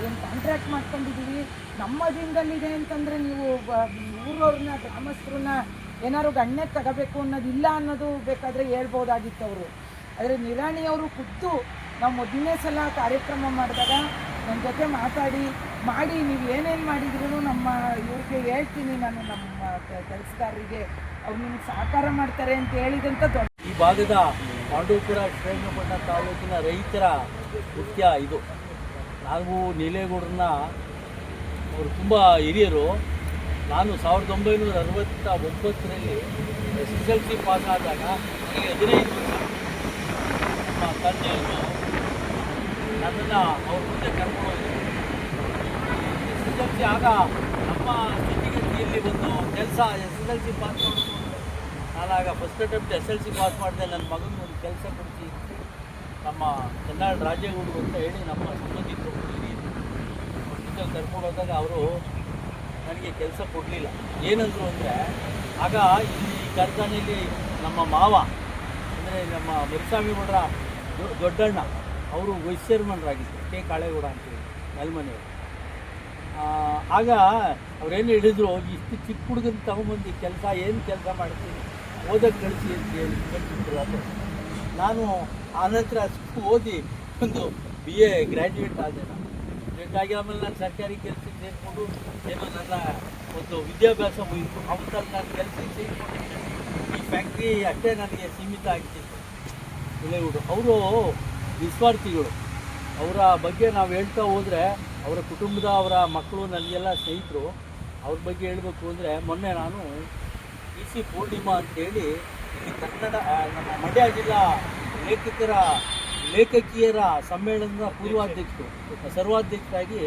ಏನು ಕಾಂಟ್ರ್ಯಾಕ್ಟ್ ಮಾಡ್ಕೊಂಡಿದ್ದೀವಿ, ನಮ್ಮ ಅಧೀನದಲ್ಲಿದೆ ಅಂತಂದರೆ ನೀವು ಊರವ್ರನ್ನ ಗ್ರಾಮಸ್ಥರನ್ನ ಏನಾದ್ರು ಗಣ್ಯಕ್ಕೆ ತಗೋಬೇಕು ಅನ್ನೋದಿಲ್ಲ ಅನ್ನೋದು ಬೇಕಾದರೆ ಹೇಳ್ಬೋದಾಗಿತ್ತು ಅವರು. ಆದರೆ ನಿರಾಣಿಯವರು ಖುದ್ದು ನಾವು ಮೊದಲನೇ ಸಲ ಕಾರ್ಯಕ್ರಮ ಮಾಡಿದಾಗ ನನ್ನ ಜೊತೆ ಮಾಡಿ ನೀವು ಏನೇನು ಮಾಡಿದ್ರು ನಮ್ಮ ಇವ್ರಿಗೆ ಹೇಳ್ತೀನಿ, ನಾನು ನಮ್ಮ ಕೆಲಸಗಾರರಿಗೆ ಅವ್ರು ನಿಮ್ಗೆ ಸಹಕಾರ ಮಾಡ್ತಾರೆ ಅಂತ ಹೇಳಿದಂಥ ದೊಡ್ಡ ಈ ಭಾಗದ ಪಾಂಡವಪುರ ಶ್ರೀರಂಗಪಟ್ಟಣ ತಾಲೂಕಿನ ರೈತರ ಮುಖ್ಯ ಇದು. ನಾವು ನೀಲೇಗೌಡರನ್ನ ಅವರು ತುಂಬ ಹಿರಿಯರು. ನಾನು 1969ರಲ್ಲಿ SSLC ಪಾಸ್ ಆದಾಗ ನನಗೆ 15 ವರ್ಷ. ನಮ್ಮ ತಂದೆಯನ್ನು ನನ್ನನ್ನು ಅವ್ರ ಮುಂದೆ ಕರ್ಕೊಂಡು ಹೋಗಿದ್ರು. SSLC ಆಗ ನಮ್ಮ ಸ್ಥಿತಿಗತಿಯಲ್ಲಿ ಒಂದು ಕೆಲಸ SSLC ಪಾಸ್ ಮಾಡೋದು. ನಾನಾಗ ಫಸ್ಟ್ ಅಟೆಂಪ್ಟ್ SLC ಪಾಸ್ ಮಾಡಿದೆ. ನನ್ನ ಮಗನಿಗೆ ಒಂದು ಕೆಲಸ ಕೊಡಿಸಿ ನಮ್ಮ ಕನ್ನಡ ರಾಜೇಗೌಡರು ಅಂತ ಹೇಳಿ ನಮ್ಮ ಸಂಬಂಧಿಕರು ಕರ್ಕೊಂಡು ಹೋದಾಗ ಅವರು ನನಗೆ ಕೆಲಸ ಕೊಡಲಿಲ್ಲ. ಏನಂದರು ಅಂದರೆ, ಆಗ ಈ ಕಾರ್ಖಾನೆಯಲ್ಲಿ ನಮ್ಮ ಮಾವ ಅಂದರೆ ನಮ್ಮ ಮರಿಸ್ವಾಮಿಗೌಡರ ದೊಡ್ಡಣ್ಣ ಅವರು ವೈಸ್ ಚೇರ್ಮನ್ರಾಗಿದ್ದರು, K. ಕಾಳೇಗೌಡ ಅಂತೇಳಿ ನೆಲ್ಮನೆಯವರು. ಆಗ ಅವ್ರೇನು ಹೇಳಿದರು, ಇಷ್ಟು ಚಿಕ್ಕ ಹುಡುಗನ ತಗೊಂಬಂದು ಕೆಲಸ ಏನು ಕೆಲಸ ಮಾಡ್ತೀನಿ, ಓದೋಕ್ಕೆ ಕಳಿಸಿ ಅಂತ ಹೇಳಿ ಕಳಿಸಿದ್ರು. ಅದು ನಾನು ಆನಂತರ ಓದಿ ಒಂದು BA ಗ್ರ್ಯಾಜುಯೇಟ್ ಆದೆ. ಬೇಕಾಗಿ ಆಮೇಲೆ ನಾನು ಸರ್ಕಾರಿ ಕೆಲಸಕ್ಕೆ ಸೇರಿಕೊಂಡು ಏನೋ ನನ್ನ ಒಂದು ವಿದ್ಯಾಭ್ಯಾಸ ಮುಗಿತು. ಅವತ್ತಲ್ಲಿ ನಾನು ಕೆಲಸಕ್ಕೆ ಸೇರಿಕೊಂಡು ಈ ಫ್ಯಾಕ್ಟ್ರಿ ಅಷ್ಟೇ ನನಗೆ ಸೀಮಿತ ಆಗ್ತಿತ್ತು. ನಿಲೇಗೌಡರು ಅವರು ನಿಸ್ವಾರ್ಥಿಗಳು. ಅವರ ಬಗ್ಗೆ ನಾವು ಹೇಳ್ತಾ ಹೋದರೆ ಅವರ ಕುಟುಂಬದ ಅವರ ಮಕ್ಕಳು ನನಗೆಲ್ಲ ಸ್ನೇಹಿತರು. ಅವ್ರ ಬಗ್ಗೆ ಹೇಳಬೇಕು ಅಂದರೆ, ಮೊನ್ನೆ ನಾನು PC ಪೂರ್ಣಿಮಾ ಅಂತೇಳಿ ಈ ಕನ್ನಡ ನಮ್ಮ ಮಂಡ್ಯ ಜಿಲ್ಲಾ ಲೇಖಕಿಯರ ಸಮ್ಮೇಳನದ ಪೂರ್ವಾಧ್ಯಕ್ಷರು, ಸರ್ವಾಧ್ಯಕ್ಷರಾಗಿ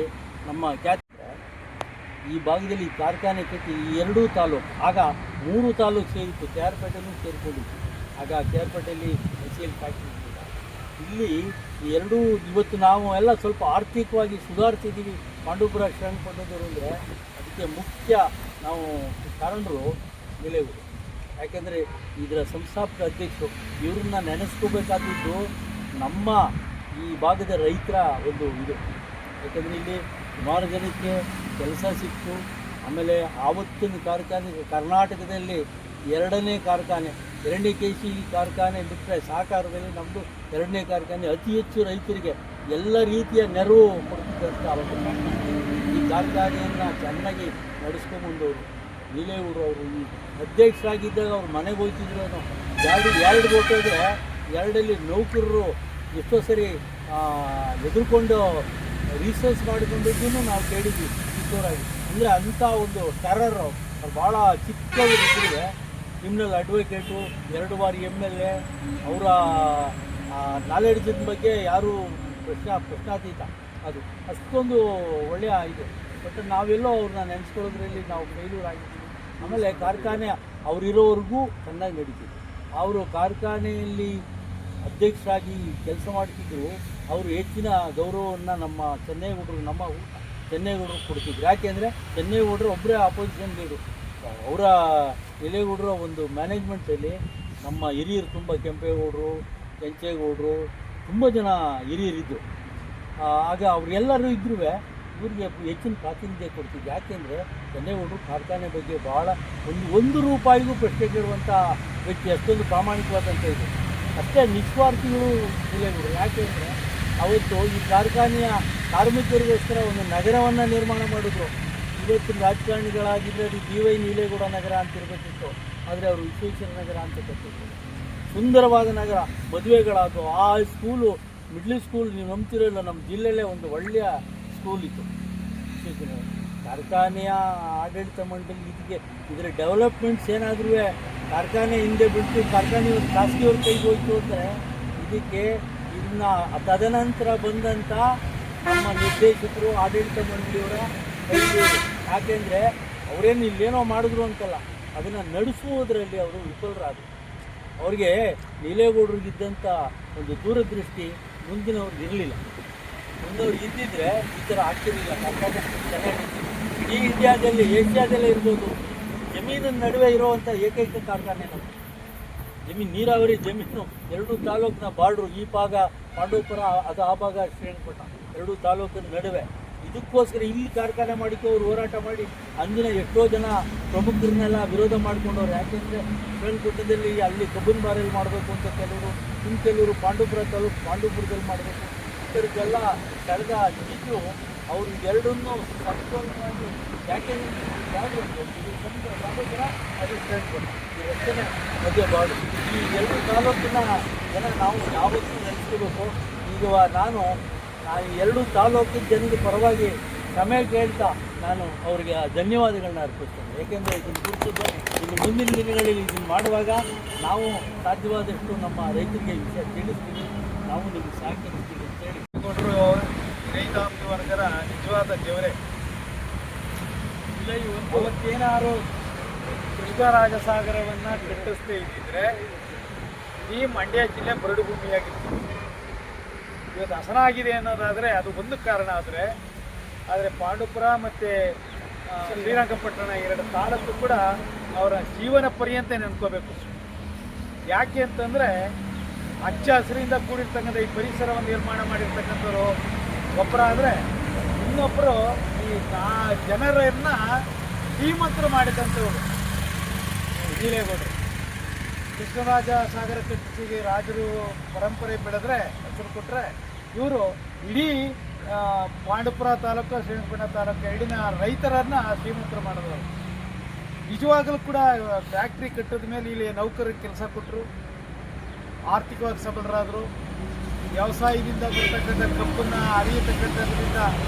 ನಮ್ಮ ಖ್ಯಾತಿ. ಈ ಭಾಗದಲ್ಲಿ ಕಾರ್ಖಾನೆ ಕಟ್ಟಿ ಈ 2 ತಾಲೂಕು, ಆಗ 3 ತಾಲೂಕು ಸೇರಿತ್ತು, KR-ಪೇಟೆನೂ ಸೇರಿಕೊಂಡಿತ್ತು. ಆಗ KR-ಪೇಟೆಯಲ್ಲಿ SCL ಫ್ಯಾಕ್ಟ್ರಿ ಇದ್ದಿಲ್ಲ. ಇಲ್ಲಿ ಈ 2 ಇವತ್ತು ನಾವು ಎಲ್ಲ ಸ್ವಲ್ಪ ಆರ್ಥಿಕವಾಗಿ ಸುಧಾರಿಸಿದ್ದೀವಿ ಪಾಂಡವಪುರ ಶ್ರೀರಂಗಪಟ್ಟಣದವರು. ಅಂದರೆ ಅದಕ್ಕೆ ಮುಖ್ಯ ನಾವು ಕಾರಣರು ನಿಲೇಗೌಡರು. ಯಾಕೆಂದರೆ ಇದರ ಸಂಸ್ಥಾಪಕ ಅಧ್ಯಕ್ಷರು. ಇವ್ರನ್ನ ನೆನೆಸ್ಕೋಬೇಕಾದದ್ದು ನಮ್ಮ ಈ ಭಾಗದ ರೈತರ ಒಂದು ಇದು ಯಾಕಂದರೆ ಇಲ್ಲಿ ಸುಮಾರು ಜನಕ್ಕೆ ಕೆಲಸ ಸಿಕ್ತು. ಆಮೇಲೆ ಆವತ್ತಿನ ಕಾರ್ಖಾನೆ ಕರ್ನಾಟಕದಲ್ಲಿ 2ನೇ ಕಾರ್ಖಾನೆ, 2ನೇ KC ಕಾರ್ಖಾನೆ ಬಿಟ್ಟರೆ ಸಹಕಾರದಲ್ಲಿ ನಮ್ಮದು 2ನೇ ಕಾರ್ಖಾನೆ. ಅತಿ ಹೆಚ್ಚು ರೈತರಿಗೆ ಎಲ್ಲ ರೀತಿಯ ನೆರವು ಕೊಡ್ತಿದ್ದಂಥ ಅವತ್ತು ಈ ಕಾರ್ಖಾನೆಯನ್ನು ಚೆನ್ನಾಗಿ ನಡೆಸ್ಕೊಂಬಂದವರು ನೀಲೇಗೌಡರು. ಅವರು ಈ ಅಧ್ಯಕ್ಷರಾಗಿದ್ದಾಗ ಅವ್ರು ಮನೆಗೆ ಹೋಗ್ತಿದ್ರು. ಎರಡು ಹೊಟ್ಟೋದ್ರೆ 2ರಲ್ಲಿ ನೌಕರರು ಎಷ್ಟೋ ಸರಿ ಎದುರ್ಕೊಂಡು ರಿಸರ್ಚ್ ಮಾಡಿಕೊಂಡಿದ್ದನ್ನು ನಾವು ಕೇಳಿದ್ವಿ ಚಿಕ್ಕವರಾಗಿ. ಅಂದರೆ ಅಂಥ ಒಂದು ಟೆರರ್ ಅವ್ರು ಭಾಳ ಚಿಕ್ಕವರಿದ್ದರೆ ಕ್ರಿಮಿನಲ್ ಅಡ್ವೊಕೇಟು, 2 ಬಾರಿ MLA, ಅವರ ನಾಲೆಡ್ಜಿನ ಬಗ್ಗೆ ಯಾರೂ ಪ್ರಶ್ನಾತೀತ. ಅದು ಅಷ್ಟೊಂದು ಒಳ್ಳೆಯ ಇದು. ಬಟ್ ನಾವೆಲ್ಲೋ ಅವ್ರನ್ನ ನೆನೆಸ್ಕೊಳ್ಳೋದ್ರಲ್ಲಿ ನಾವು ಫೇಲ್ಯೂರ್ ಆಗಿದ್ದೀವಿ. ಆಮೇಲೆ ಕಾರ್ಖಾನೆ ಅವರಿರೋವರೆಗೂ ಚೆನ್ನಾಗಿ ನಡೀತಿತ್ತು. ಅವರು ಕಾರ್ಖಾನೆಯಲ್ಲಿ ಅಧ್ಯಕ್ಷರಾಗಿ ಕೆಲಸ ಮಾಡ್ತಿದ್ರು. ಅವರು ಹೆಚ್ಚಿನ ಗೌರವವನ್ನು ನಮ್ಮ ಚೆನ್ನೇಗೌಡರು ಕೊಡ್ತಿದ್ರು. ಯಾಕೆಂದರೆ ಚೆನ್ನೇಗೌಡರು ಒಬ್ಬರೇ ಆಪೋಸಿಷನ್ ಲೀಡರು. ಅವರ ನೀಲೇಗೌಡರ ಒಂದು ಮ್ಯಾನೇಜ್ಮೆಂಟಲ್ಲಿ ನಮ್ಮ ಹಿರಿಯರು ತುಂಬ, ಕೆಂಪೇಗೌಡರು, ಕೆಂಚೇಗೌಡರು, ತುಂಬ ಜನ ಹಿರಿಯರಿದ್ದರು. ಆಗ ಅವರೆಲ್ಲರೂ ಇದ್ರೂ ಇವ್ರಿಗೆ ಹೆಚ್ಚಿನ ಪ್ರಾತಿನಿಧ್ಯ ಕೊಡ್ತಿದ್ರು. ಯಾಕೆಂದರೆ ಚೆನ್ನೇಗೌಡರು ಕಾರ್ಖಾನೆ ಬಗ್ಗೆ ಭಾಳ ಒಂದು ರೂಪಾಯಿಗೂ ಪ್ರಶ್ನೆ ಕೇಳುವಂಥ ವ್ಯಕ್ತಿ. ಅಷ್ಟೊಂದು ಪ್ರಾಮಾಣಿಕವಾದಂಥ ಇದು. ಅಷ್ಟೇ ನಿಸ್ವಾರ್ಥಿಗಳು ನೀಲೇಗೌಡರು. ಯಾಕೆಂದರೆ ಅವತ್ತು ಈ ಕಾರ್ಖಾನೆಯ ಕಾರ್ಮಿಕರಿಗೋಸ್ಕರ ಒಂದು ನಗರವನ್ನು ನಿರ್ಮಾಣ ಮಾಡಿದ್ರು. ಇವತ್ತಿನ ರಾಜಕಾರಣಿಗಳಾಗಿದ್ದರೆ ಅದು DY ನೀಲೇಗೌಡ ನಗರ ಅಂತಿರಬೇಕಿತ್ತು. ಆದರೆ ಅವರು ವಿಶ್ವೇಶ್ವರ ನಗರ ಅಂತ ಕಟ್ಟಿದ್ರು. ಸುಂದರವಾದ ನಗರ, ಮದುವೆಗಳಾದವು. ಆ ಸ್ಕೂಲು, ಮಿಡ್ಲ್ ಸ್ಕೂಲ್, ನೀವು ನಂಬ್ತಿರಲ್ಲ, ನಮ್ಮ ಜಿಲ್ಲೆಯಲ್ಲೇ ಒಂದು ಒಳ್ಳೆಯ ಸ್ಕೂಲ್ ಇತ್ತು. ಕಾರ್ಖಾನೆಯ ಆಡಳಿತ ಮಂಡಳಿ ಇದರ ಡೆವಲಪ್ಮೆಂಟ್ಸ್ ಏನಾದರೂ ಕಾರ್ಖಾನೆ ಹಿಂದೆ ಬಿಟ್ಟು ಕಾರ್ಖಾನೆ ಖಾಸಗಿಯವ್ರ ಕೈಗೆ ಹೋಯ್ತು ಅಂದರೆ ಇದಕ್ಕೆ ಇದನ್ನು ತದನಂತರ ಬಂದಂಥ ನಮ್ಮ ನಿರ್ದೇಶಕರು, ಆಡಳಿತ ಮಂಡಳಿಯವರ ಕೈಗೆ. ಯಾಕೆಂದರೆ ಅವರೇನು ಇಲ್ಲೇನೋ ಮಾಡಿದ್ರು ಅಂತಲ್ಲ, ಅದನ್ನು ನಡೆಸುವುದರಲ್ಲಿ ಅವರು ವಿಫಲರಾದರು. ಅವ್ರಿಗೆ ನೀಲೇಗೌಡರಿಗಿದ್ದಂಥ ಒಂದು ದೂರದೃಷ್ಟಿ ಮುಂದಿನವ್ರಿಗೆ ಇರಲಿಲ್ಲ. ಮುಂದವ್ರಿಗೆ ಇದ್ದಿದ್ರೆ ಈ ಥರ ಆಗ್ತಿರಲಿಲ್ಲ. ಕಾರ್ಖಾನೆ ಚೆನ್ನಾಗಿ ಇಡೀ ಇಂಡಿಯಾದಲ್ಲಿ, ಏಷ್ಯಾದಲ್ಲೇ ಇರ್ಬೋದು, ಜಮೀನಿನ ನಡುವೆ ಇರುವಂಥ ಏಕೈಕ ಕಾರ್ಖಾನೆ ನಮ್ಮ ಜಮೀನು. ನೀರಾವರಿ ಜಮೀನು 2 ತಾಲೂಕಿನ ಬಾರ್ಡ್ರು, ಈ ಭಾಗ ಪಾಂಡವಪುರ, ಅದು ಆ ಭಾಗ ಶ್ರೀರಂಗಪಟ್ಟಣ, 2 ತಾಲೂಕಿನ ನಡುವೆ. ಇದಕ್ಕೋಸ್ಕರ ಇಲ್ಲಿ ಕಾರ್ಖಾನೆ ಮಾಡಿದ್ದು ಅವರು ಹೋರಾಟ ಮಾಡಿ ಅಂದಿನ ಎಷ್ಟೋ ಜನ ಪ್ರಮುಖರನ್ನೆಲ್ಲ ವಿರೋಧ ಮಾಡ್ಕೊಂಡವ್ರು. ಯಾಕೆಂದರೆ ಶ್ರೀರಂಗಪಟ್ಟಣದಲ್ಲಿ ಅಲ್ಲಿ ಕಬ್ಬಿನ ಬಾರಲ್ಲಿ ಮಾಡಬೇಕು ಅಂತ ಕೆಲವರು, ಕೆಲವರು ಪಾಂಡವಪುರ ತಾಲೂಕು ಪಾಂಡವಪುರದಲ್ಲಿ ಮಾಡಬೇಕು, ಇತರಕ್ಕೆಲ್ಲ ಕಳೆದ ಇದ್ದರು. ಅವರು ಎರಡನ್ನೂ ಸಂಪೂರ್ಣವಾಗಿ ಯಾಕೆಂದರೆ ಯಾವುದು ಸಮುದ್ರ ರಾಮೇಶ್ವರ, ಅದು ಶ್ರೀರಂಗಪಟ್ಟಣ, ಈ ರಚನೆ ಮಧ್ಯ ಬಾಡು. ಈ 2 ತಾಲೂಕಿನ ಜನ ನಾವು ಯಾವತ್ತೂ ನೆನೆಸ್ಕೋಬೇಕು. ಈಗ ನಾನು 2 ತಾಲೂಕಿನ ಜನದ ಪರವಾಗಿ ಕ್ಷಮೆ ಕೇಳ್ತಾ ನಾನು ಅವರಿಗೆ ಧನ್ಯವಾದಗಳನ್ನ ಅರ್ಪಿಸ್ತೇನೆ. ಏಕೆಂದರೆ ಇದನ್ನು ಗುರುತಿದ್ದು ಇನ್ನು ಮುಂದಿನ ದಿನಗಳಲ್ಲಿ ಇದನ್ನು ಮಾಡುವಾಗ ನಾವು ಸಾಧ್ಯವಾದಷ್ಟು ನಮ್ಮ ರೈತರಿಗೆ ಈ ವಿಷಯ ತಿಳಿಸ್ತೀವಿ, ನಾವು ನಿಮಗೆ ಸಹಕರಿಸ್ತೀವಿ ಅಂತೇಳಿ ಕೊಟ್ಟರು. ರೈತಾಪಿ ವರ್ಗದ ನಿಜವಾದ ದೇವರೇ. ಇಲ್ಲ, ಅವತ್ತೇನಾರು ಕೃಷ್ಣರಾಜಸಾಗರವನ್ನು ಕಟ್ಟಿಸದೇ ಇದ್ದಿದ್ರೆ ಈ ಮಂಡ್ಯ ಜಿಲ್ಲೆ ಬರಡು ಭೂಮಿಯಾಗಿತ್ತು. ಇವತ್ತು ಹಸನಾಗಿದೆ ಅನ್ನೋದಾದರೆ ಅದು ಒಂದು ಕಾರಣ. ಆದರೆ ಪಾಂಡವಪುರ ಮತ್ತು ಶ್ರೀರಂಗಪಟ್ಟಣ 2 ತಾಲೂಕು ಕೂಡ ಅವರ ಜೀವನ ಪರ್ಯಂತ ನೆನ್ಕೋಬೇಕು. ಯಾಕೆ ಅಂತಂದರೆ ಹಚ್ಚ ಹಸಿರಿಂದ ಕೂಡಿರ್ತಕ್ಕಂಥ ಈ ಪರಿಸರವನ್ನು ನಿರ್ಮಾಣ ಮಾಡಿರ್ತಕ್ಕಂಥವ್ರು ಒಬ್ಬರ ಆದರೆ, ಇನ್ನೊಬ್ಬರು ಈ ಜನರನ್ನು ಶ್ರೀಮಂತರು ಮಾಡಿದಂಥವ್ರು ನೀಲೇಗೌಡರು. ಕೃಷ್ಣರಾಜ ಸಾಗರ ಕಟ್ಟಿಸಿಗೆ ರಾಜರು ಪರಂಪರೆ ಬೆಳೆದ್ರೆ, ಹೆಸರು ಕೊಟ್ಟರೆ, ಇವರು ಇಡೀ ಪಾಂಡವಪುರ ತಾಲೂಕು, ಶ್ರೀರಂಗಪಟ್ಟಣ ತಾಲೂಕು ಇಡೀನ ರೈತರನ್ನು ಶ್ರೀಮಂತರು ಮಾಡಿದ್ರು. ನಿಜವಾಗಲೂ ಕೂಡ ಫ್ಯಾಕ್ಟ್ರಿ ಕಟ್ಟಿದ ಮೇಲೆ ಇಲ್ಲಿ ನೌಕರರಿಗೆ ಕೆಲಸ ಕೊಟ್ಟರು, ಆರ್ಥಿಕವಾಗಿ ಸಬಲರಾದರು. ವ್ಯವಸಾಯದಿಂದ ಬರ್ತಕ್ಕಂಥ ಕಬ್ಬನ್ನು ಅರಿಯತಕ್ಕಂಥದ್ರಿಂದ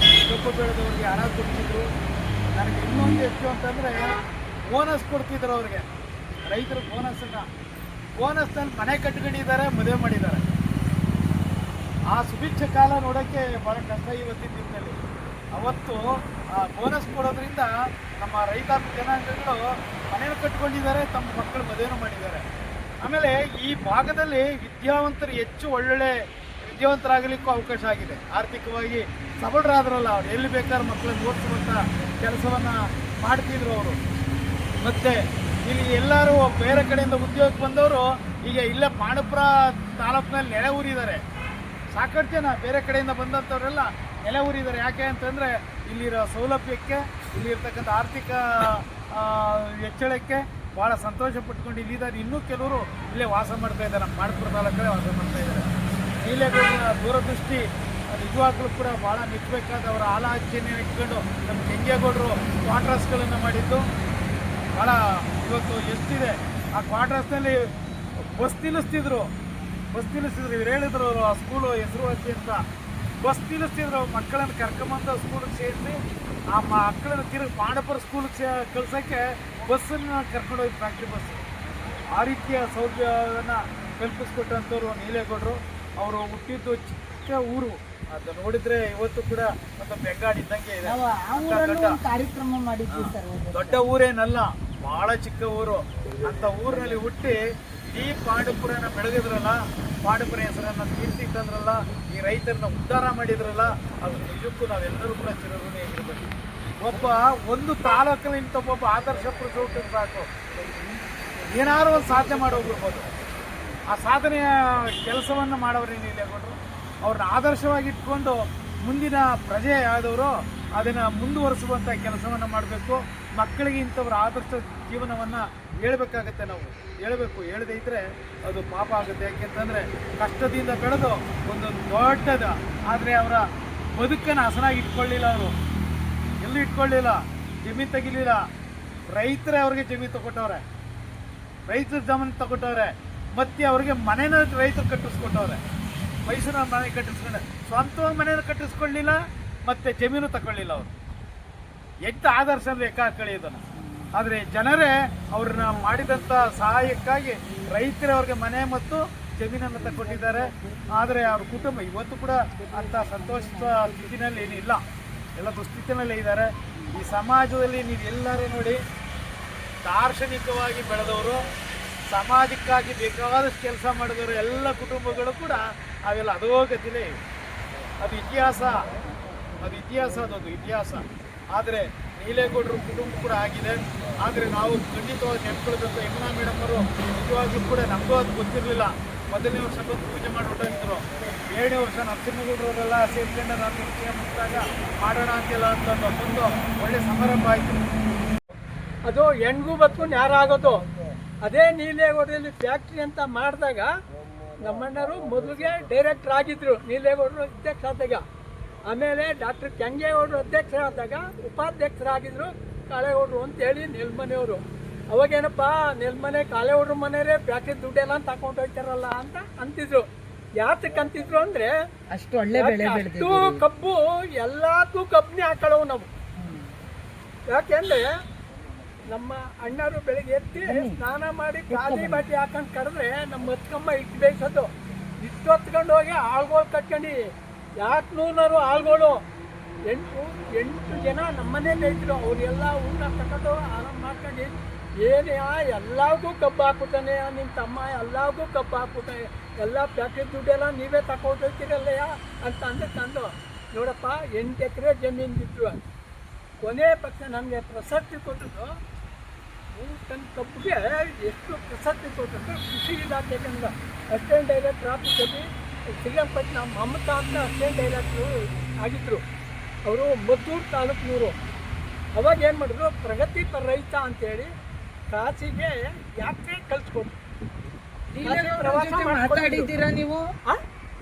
ಕಬ್ಬು ಬೆಳೆದವ್ರಿಗೆ ಹಣ ಕೊಡ್ತಿದ್ರು. ನನಗೆ ಇನ್ನೊಂದು ಹೆಚ್ಚು ಅಂತಂದರೆ ಬೋನಸ್ ಕೊಡ್ತಿದ್ರು ಅವ್ರಿಗೆ. ರೈತರು ಬೋನಸ್ನಲ್ಲಿ ಮನೆ ಕಟ್ಕೊಂಡಿದ್ದಾರೆ, ಮದುವೆ ಮಾಡಿದ್ದಾರೆ. ಆ ಸುಭಿಕ್ಷ ಕಾಲ ನೋಡೋಕ್ಕೆ ಭಾಳ ಕಷ್ಟ ಇವತ್ತಿನ ದಿನದಲ್ಲಿ. ಅವತ್ತು ಆ ಬೋನಸ್ ಕೊಡೋದ್ರಿಂದ ನಮ್ಮ ರೈತಾಪಿ ಜನಾಂಗಗಳು ಮನೆಯನ್ನು ಕಟ್ಕೊಂಡಿದ್ದಾರೆ, ತಮ್ಮ ಮಕ್ಕಳು ಮದುವೆನೂ ಮಾಡಿದ್ದಾರೆ. ಆಮೇಲೆ ಈ ಭಾಗದಲ್ಲಿ ವಿದ್ಯಾವಂತರು ಹೆಚ್ಚು ಒಳ್ಳೊಳ್ಳೆ ವಿದ್ಯಾವಂತರಾಗಲಿಕ್ಕೂ ಅವಕಾಶ ಆಗಿದೆ. ಆರ್ಥಿಕವಾಗಿ ಸಬಲರಾದ್ರಲ್ಲ, ಅವ್ರು ಎಲ್ಲಿ ಬೇಕಾದ್ರೂ ಮಕ್ಕಳನ್ನು ಓದಿಸುವಂಥ ಕೆಲಸವನ್ನು ಮಾಡ್ತಿದ್ರು ಅವರು. ಮತ್ತು ಇಲ್ಲಿ ಎಲ್ಲರೂ ಬೇರೆ ಕಡೆಯಿಂದ ಉದ್ಯೋಗಕ್ಕೆ ಬಂದವರು ಈಗ ಇಲ್ಲೇ ಪಾಂಡವಪುರ ತಾಲೂಕಿನಲ್ಲಿ ನೆಲೆ ಊರಿದ್ದಾರೆ. ಸಾಕಷ್ಟು ಜನ ಬೇರೆ ಕಡೆಯಿಂದ ಬಂದಂಥವರೆಲ್ಲ ನೆಲೆ ಊರಿದ್ದಾರೆ. ಯಾಕೆ ಅಂತಂದರೆ ಇಲ್ಲಿರೋ ಸೌಲಭ್ಯಕ್ಕೆ, ಇಲ್ಲಿರ್ತಕ್ಕಂಥ ಆರ್ಥಿಕ ಹೆಚ್ಚಳಕ್ಕೆ ಭಾಳ ಸಂತೋಷ ಪಟ್ಕೊಂಡು ಇಲ್ಲಿದ್ದಾರೆ. ಇನ್ನೂ ಕೆಲವರು ಇಲ್ಲೇ ವಾಸ ಮಾಡ್ತಾ ಇದ್ದಾರೆ, ನಮ್ಮ ಪಾಂಡವಪುರ ತಾಲೂಕಲ್ಲೇ ವಾಸ ಮಾಡ್ತಾ ಇದ್ದಾರೆ. ನೀಲೇಗೌಡರ ದೂರದೃಷ್ಟಿ ನಿಜವಾಗ್ಲೂ ಕೂಡ ಭಾಳ ಮೆಚ್ಚಬೇಕಾದ. ಅವರ ಆಲೋಚನೆ ಇಟ್ಕೊಂಡು ನಮ್ಮ ಕೆಂಗೇಗೌಡರು ಕ್ವಾರ್ಟರ್ಸ್ಗಳನ್ನು ಮಾಡಿದ್ದು ಭಾಳ ಇವತ್ತು ಎಷ್ಟಿದೆ. ಆ ಕ್ವಾರ್ಟರ್ಸ್ನಲ್ಲಿ ಬಸ್ ನಿಲ್ಲಿಸ್ತಿದ್ರು. ಇವ್ರು ಹೇಳಿದ್ರು ಅವರು ಆ ಸ್ಕೂಲು ಹೆಸರುವಾಸಿ ಅಂತ. ಬಸ್ ನಿಲ್ಲಿಸ್ತಿದ್ರು, ಮಕ್ಕಳನ್ನು ಕರ್ಕೊಂಬಂದು ಸ್ಕೂಲಿಗೆ ಸೇರಿಸಿ ಆ ಮಕ್ಕಳನ್ನು ತಿರುಗಿ ಪಾಂಡವಪುರ ಸ್ಕೂಲಿಗೆ ಕಳ್ಸೋಕ್ಕೆ ಬಸ್ಸನ್ನು ಕರ್ಕೊಂಡು ಹೋಗಿ ಫ್ಯಾಕ್ಟ್ರಿ ಬಸ್. ಆ ರೀತಿಯ ಸೌಲಭ್ಯವನ್ನು ಕಲ್ಪಿಸ್ಕೊಟ್ಟಂಥವ್ರು ನೀಲೇಗೌಡರು. ಅವರು ಹುಟ್ಟಿದ್ದು ಚಿಕ್ಕ ಊರು, ಅದು ನೋಡಿದ್ರೆ ಇವತ್ತು ಕೂಡ ಒಂದು ಬೆಂಗಾಡಿದ್ದಂಗೆ ಇದೆ. ಕಾರ್ಯಕ್ರಮ ಮಾಡಿದ್ವಿ ಸರ್. ದೊಡ್ಡ ಊರೇನಲ್ಲ, ಭಾಳ ಚಿಕ್ಕ ಊರು. ಅಂತ ಊರಿನಲ್ಲಿ ಹುಟ್ಟಿ ಈ ಪಾಂಡವಪುರನ ಬೆಳೆದಿದ್ರಲ್ಲ, ಪಾಂಡವಪುರ ಹೆಸರನ್ನು ಕೀರ್ತಿ ತಂದ್ರಲ್ಲ, ಈ ರೈತರನ್ನ ಉದ್ಧಾರ ಮಾಡಿದ್ರಲ್ಲ, ಅದು ನಿಜಕ್ಕೂ ನಾವೆಲ್ಲರೂ ಕೂಡ ಚಿರಋಣಿಯಾಗಿರ್ಬೇಕು. ಒಂದು ತಾಲೂಕಲ್ಲಿ ಇಂಥ ಒಬ್ಬ ಆದರ್ಶ ಪುರುಷ ಸಾಕು, ಏನಾದ್ರು ಒಂದು ಸಾಧನೆ ಮಾಡೋಗಿರ್ಬೋದು. ಆ ಸಾಧನೆಯ ಕೆಲಸವನ್ನು ಮಾಡೋರು ನೀಲೇಗೌಡರು. ಅವ್ರನ್ನ ಆದರ್ಶವಾಗಿ ಇಟ್ಕೊಂಡು ಮುಂದಿನ ಪ್ರಜೆ ಆದವರು ಅದನ್ನು ಮುಂದುವರಿಸುವಂಥ ಕೆಲಸವನ್ನು ಮಾಡಬೇಕು. ಮಕ್ಕಳಿಗೆ ಇಂಥವ್ರ ಆದರ್ಶ ಜೀವನವನ್ನು ಹೇಳ್ಬೇಕಾಗತ್ತೆ. ನಾವು ಹೇಳದೇ ಇದ್ದರೆ ಅದು ಪಾಪ ಆಗುತ್ತೆ. ಯಾಕೆಂತಂದರೆ ಕಷ್ಟದಿಂದ ಬೆಳೆದು ಒಂದೊಂದು ದೊಡ್ಡದ, ಆದರೆ ಅವರ ಬದುಕನ್ನು ಹಸನಾಗಿ ಇಟ್ಕೊಳ್ಳಿಲ್ಲ. ಅವರು ಎಲ್ಲೂ ಇಟ್ಕೊಳ್ಳಿಲ್ಲ, ಜಮೀನು ತೆಗಿಲಿಲ್ಲ. ರೈತರೇ ಅವ್ರಿಗೆ ಜಮೀನು ತಗೊಟ್ಟವ್ರೆ, ರೈತರ ಜಮೀನು ತಗೊಟ್ಟವ್ರೆ. ಮತ್ತು ಅವ್ರಿಗೆ ಮನೇನ ರೈತರು ಕಟ್ಟಿಸ್ಕೊಟ್ಟವ್ರೆ. ಮೈಸೂರಿನ ಮನೆ ಕಟ್ಟಿಸ್ಕೊಂಡೆ, ಸ್ವಂತ ಮನೇನ ಕಟ್ಟಿಸ್ಕೊಳ್ಳಿಲ್ಲ, ಮತ್ತು ಜಮೀನು ತಗೊಳ್ಳಿಲ್ಲ. ಅವರು ಎಂಥ ಆದರ್ಶ ಲೆಕ್ಕ ಹಾಕೊಳ್ಳಿ ಇದನ್ನು. ಆದರೆ ಜನರೇ ಅವ್ರನ್ನ ಮಾಡಿದಂಥ ಸಹಾಯಕ್ಕಾಗಿ ರೈತರೇ ಅವ್ರಿಗೆ ಮನೆ ಮತ್ತು ಜಮೀನನ್ನು ತಗೊಟ್ಟಿದ್ದಾರೆ. ಆದರೆ ಅವ್ರ ಕುಟುಂಬ ಇವತ್ತು ಕೂಡ ಅಂಥ ಸಂತೋಷ ಸ್ಥಿತಿನಲ್ಲಿ ಏನಿಲ್ಲ, ಎಲ್ಲ ದುಸ್ಥಿತಿನಲ್ಲೇ ಇದ್ದಾರೆ. ಈ ಸಮಾಜದಲ್ಲಿ ನೀವು ಎಲ್ಲರೂ ನೋಡಿ, ದಾರ್ಶನಿಕವಾಗಿ ಬೆಳೆದವರು, ಸಮಾಜಕ್ಕಾಗಿ ಬೇಕಾದಷ್ಟು ಕೆಲಸ ಮಾಡಿದವರು ಎಲ್ಲ ಕುಟುಂಬಗಳು ಕೂಡ ಅವೆಲ್ಲ ಅಧೋಗತಿಲೇ ಇವೆ. ಅದು ಇತಿಹಾಸ, ಅದೊಂದು ಇತಿಹಾಸ. ಆದರೆ ನೀಲೇಗೌಡರು ಕುಟುಂಬ ಕೂಡ ಆಗಿದೆ. ಆದರೆ ನಾವು ಖಂಡಿತವಾಗಿ ನೆನ್ಕೊಳ್ಬೇಕು. ಯಮುನಾ ಮೇಡಮ್ ಅವರು ನಿಜವಾಗ್ಲೂ ಕೂಡ ನಮಗೂ ಅದು ಗೊತ್ತಿರಲಿಲ್ಲ. ಮೊದಲನೇ ವರ್ಷ ಬಂದು ಪೂಜೆ ಮಾಡಿಬಿಟ್ಟಿದ್ರು. 7ನೇ ವರ್ಷ ನರಸಿಂಹಗೌಡರವರೆಲ್ಲ ಸೇರ್ಕೊಂಡು ನಾನು ವಿಷಯ ಮುಗಿದಾಗ ಮಾಡೋಣ ಅಂತೆಲ್ಲ ಅಂತಂದು ಒಂದು ಒಳ್ಳೆ ಸಮಾರಂಭ ಆಯಿತು. ಅದು ಹೆಣ್ಗೂ ಬದುಕೊಂಡು ಯಾರಾಗೋದು. ಅದೇ ನೀಲೇಗೌಡರಲ್ಲಿ ಫ್ಯಾಕ್ಟ್ರಿ ಅಂತ ಮಾಡಿದಾಗ ನಮ್ಮಣ್ಣರು ಮೊದಲಿಗೆ ಡೈರೆಕ್ಟರ್ ಆಗಿದ್ದರು. ನೀಲೇಗೌಡರು ಅಧ್ಯಕ್ಷ ಆದಾಗ, ಆಮೇಲೆ ಡಾಕ್ಟರ್ ಕೆಂಗೇಗೌಡರು ಅಧ್ಯಕ್ಷರಾದಾಗ ಉಪಾಧ್ಯಕ್ಷರಾಗಿದ್ದರು ಕಾಳೇಗೌಡರು ಅಂತೇಳಿ ನೆಲ್ಮನೆಯವರು. ಅವಾಗೇನಪ್ಪ, ನೆಲ್ಮನೆ ಕಾಳೇಗೌಡ್ರ ಮನೆಯವರೇ ಫ್ಯಾಕ್ಟ್ರಿ ದುಡ್ಡೆಲ್ಲ ತಗೊಂಡು ಹೋಗ್ತಾರಲ್ಲ ಅಂತ ಅಂತಿದ್ರು. ಯಾತಕ್ಕೆ ಅಂತಿದ್ರು ಅಂದರೆ ಅಷ್ಟು ಒಳ್ಳೆ ಬೆಳೆ ಅಷ್ಟು ಕಬ್ಬು ಎಲ್ಲದಕ್ಕೂ ಕಬ್ಬನೇ ಹಾಕೊಳ್ಳವು ನಾವು. ಯಾಕೆಂದರೆ ನಮ್ಮ ಅಣ್ಣರು ಬೆಳಿಗ್ಗೆ ಎತ್ತಿ ಸ್ನಾನ ಮಾಡಿ ಖಾಲಿ ಬಾಟಿ ಹಾಕೊಂಡು ಕರೆದ್ರೆ ನಮ್ಮ ಹತ್ಕಮ್ಮ ಇಟ್ಟು ಬೇಯಿಸೋದು. ಇಟ್ಟು ಹೊತ್ಕೊಂಡು ಹೋಗಿ ಆಳ್ಗಳು ಕಟ್ಕೊಂಡು 200 ಆಳ್ಗಳು 8 ಜನ ನಮ್ಮನೇಲಿ ಇದ್ರು. ಅವರೆಲ್ಲ ಊಟ ತಗೊಂಡು ಆರಾಮ ಮಾಡ್ಕೊಂಡು ಏನೇ ಎಲ್ಲರಿಗೂ ಕಬ್ಬು ಹಾಕ್ಬಿಟ್ಟಾನೆ ನಿಮ್ಮ ತಮ್ಮ, ಎಲ್ಲರಿಗೂ ಕಬ್ಬು ಹಾಕ್ಬಿಟ್ಟಾನೆ, ಎಲ್ಲ ಫ್ಯಾಕ್ಟ್ರಿ ದುಡ್ಡೆಲ್ಲ ನೀವೇ ತಗೊಂಡೋಗ್ತೀರಲ್ಲಯ್ಯ ಅಂತ ಅಂದು ನೋಡಪ್ಪ 8 ಎಕರೆ ಜಮೀನಿದ್ರು. ಕೊನೆ ಪಕ್ಷ ನಮಗೆ ಪ್ರಸಕ್ತಿ ಕೊಟ್ಟದ್ದು 3 ಟನ್ ಕಬ್ಬಿಗೆ ಎಷ್ಟು ಪ್ರಸಕ್ತಿ ಕೊಟ್ಟದ್ದು ಕೃಷಿ ಇಲಾಖೆಯಿಂದ ಅಸಿಸ್ಟೆಂಟ್ ಡೈರೆಕ್ಟರ್ ಆಫೀಸಲ್ಲಿ ಶ್ರೀರಂಗಪಟ್ಟಣ ಮಮತಾ ಅಂತ ಅಸಿಸ್ಟೆಂಟ್ ಡೈರೆಕ್ಟ್ರು ಆಗಿದ್ದರು. ಅವರು ಮದ್ದೂರು ತಾಲೂಕಿನವರು. ಅವಾಗ ಏನು ಮಾಡಿದ್ರು, ಪ್ರಗತಿ ಪರ ರೈತ ಅಂತೇಳಿ ಕಾಸಿಗೆ ಯಾತ್ರೆ ಕಳಿಸ್ಕೊಟ್ರು. ಮಾತಾಡಿದ್ದೀರಾ ನೀವು?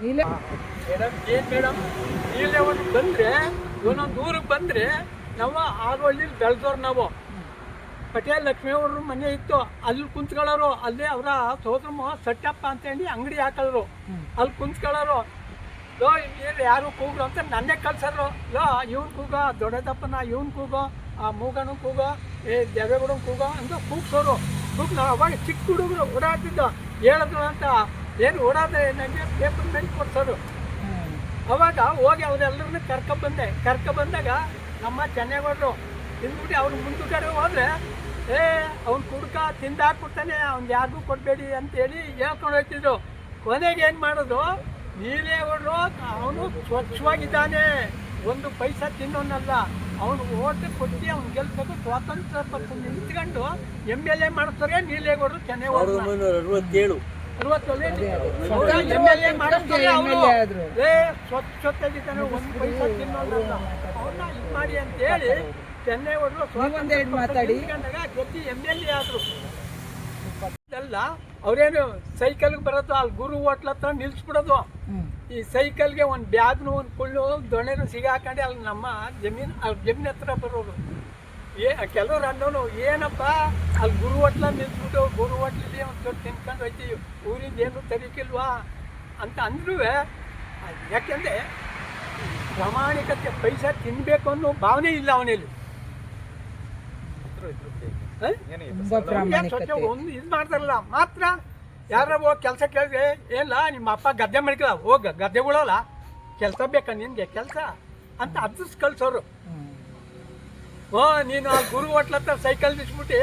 ಮೇಡಮ್ ಏನು ಮೇಡಮ್, ಇಲ್ಲೇ ಒಂದು ಬಂದರೆ ಒಂದೊಂದು ಊರಿಗೆ ಬಂದರೆ ನಾವು ಆರೋಳ್ಳಿಲಿ ಬೆಳೆದವ್ರು. ನಾವು ಪಟೇಲ್ ಲಕ್ಷ್ಮಿಯವ್ರ ಮನೆ ಇತ್ತು, ಅಲ್ಲಿ ಕುಂತ್ಕೊಳ್ಳೋರು. ಅಲ್ಲೇ ಅವರ ಸೋದರಮ್ಮ ಸಟ್ಟಪ್ಪ ಅಂತೇಳಿ ಅಂಗಡಿ ಹಾಕಿದ್ರು, ಅಲ್ಲಿ ಕುಂತ್ಕೊಳ್ಳೋರು. ಲೋ ಇಲ್ಲಿ ಯಾರು ಕೂಗು ಅಂತ ನನ್ನೇ ಕಳ್ಸೋರು. ಲೋ ಇವ್ನು ಕೂಗ, ದೊಡ್ಡದಪ್ಪನ ಇವ್ನು ಕೂಗೋ, ಆ ಮೂಗನು ಕೂಗೋ, ದೇವೇಗೌಡನ ಕೂಗೋ ಅಂತ ಕೂಗ್ಸೋರು. ನಾವು ಅವಾಗ ಚಿಕ್ಕ ಹುಡುಗರು ಓಡಾಡ್ತಿದ್ದು. ಹೇಳಿದ್ರು ಅಂತ ಏನು ಓಡಾದ್ರೆ ನನಗೆ ಪೇಪರ್ ಮೇಲೆ ಕೊಡ್ಸೋರು. ಅವಾಗ ಹೋಗಿ ಅವರೆಲ್ಲರನ್ನೂ ಕರ್ಕೊಬಂದಾಗ ನಮ್ಮ ಚೆನ್ನೇಗೌಡರು ತಿಂದ್ಬಿಟ್ಟು ಅವ್ರು ಮುಂದುಗಡೆ ಹೋದರೆ ಅವ್ನು ಕುಡ್ಕ ತಿಂದು ಹಾಕ್ಬಿಡ್ತಾನೆ, ಅವ್ನು ಯಾರಿಗೂ ಕೊಡಬೇಡಿ ಅಂತೇಳಿ ಹೇಳ್ಕೊಂಡು ಹೋಗ್ತಿದ್ರು. ಕೊನೆಗೆ ಏನು ಮಾಡೋದು, ನೀಲೇಗೌಡರು ಅವನು ಸ್ವಚ್ಛವಾಗಿದ್ದಾನೆ, ಒಂದು ಪೈಸಾ ತಿನ್ನೋನಲ್ಲ, ಅವನು ಓಟ್ ಕೊಟ್ಟು ಅವ್ನು ಗೆಲ್ಬೇಕು, ಸ್ವಾತಂತ್ರ್ಯ ಪಕ್ಷ ನಿಂತ್ಕೊಂಡು MLA ಮಾಡ್ತಾರೆ ನೀಲೇಗೌಡರು. ಚೆನ್ನೇಗೌಡರು 60 ಸ್ವತಂತ್ರವಾಗಿ MLA ಮಾಡಿಸ್ತಾರೆ MLA ಅವರು. ಆದ್ರು. ಸ್ವಚ್ಛತೆಗಿದ್ದಾನೆ ಒಂದು ಪೈಸಾ ತಿನ್ನೋಲ್ಲ ಅವ್ರನ್ನ ಇದು ಮಾಡಿ ಅಂತೇಳಿ ಚೆನ್ನೈ ಹೊಡೆದು ನೀವೊಂದ್ ಎರಡು ಮಾತಾಡಿ. ಗೆದ್ದು MLA ಆದ್ರು. ಅಲ್ಲ ಅವ್ರೇನು ಸೈಕಲ್ಗೆ ಬರೋದು ಅಲ್ಲಿ ಗುರು ಹೋಟ್ಲ ಹತ್ರ ನಿಲ್ಸ್ಬಿಡೋದು. ಈ ಸೈಕಲ್ಗೆ ಒಂದು ಬ್ಯಾಗ್ನು ಒಂದು ಕುಳ್ಳು ದೊಣ್ಣೆನು ಸಿಗಾಕೊಂಡು ಅಲ್ಲಿ ನಮ್ಮ ಜಮೀನ್ ಹತ್ರ ಬರೋರು. ಕೆಲವ್ರು ಅನ್ನೋನು ಏನಪ್ಪ ಅಲ್ಲಿ ಗುರು ಹೋಟ್ಲ ನಿಲ್ಸ್ಬಿಟ್ಟು ಗುರು ಹೋಟ್ಲಲ್ಲಿ ಒಂದು ದೊಡ್ಡ ತಿನ್ಕೊಂಡು ಹೋಯ್ತೀವಿ ಊರಿಂದ ಏನು ತರಿಕಿಲ್ವಾ ಅಂತ ಅಂದ್ರೂ ಯಾಕೆಂದರೆ ಪ್ರಾಮಾಣಿಕತೆ ಪೈಸಾ ತಿನ್ನಬೇಕು ಅನ್ನೋ ಭಾವನೆ ಇಲ್ಲ ಅವನಲ್ಲಿ. ತುಂಬಾ ಪ್ರಾಮಾಣಿಕತೆ. ಒಂದು ಇದು ಮಾಡ್ತಾರಲ್ಲ ಮಾತ್ರ ಯಾರ ಹೋಗಿ ಕೆಲಸ ಕೇಳಿದ್ರೆ ಏನಿಲ್ಲ ನಿಮ್ಮ ಅಪ್ಪ ಗದ್ದೆ ಮಾಡ್ಕಲ್ಲ ಹೋಗ ಗದ್ದೆ ಉಳಲ್ಲ ಕೆಲಸ ಬೇಕಾ ನಿನಗೆ ಕೆಲಸ ಅಂತ ಅದ್ದಿಸ್ ಕಳ್ಸೋರು. ನೀನು ಆ ಗುರು ಹೋಟ್ಲ ಹತ್ರ ಸೈಕಲ್ ನಿಲ್ಸ್ಬಿಟ್ಟು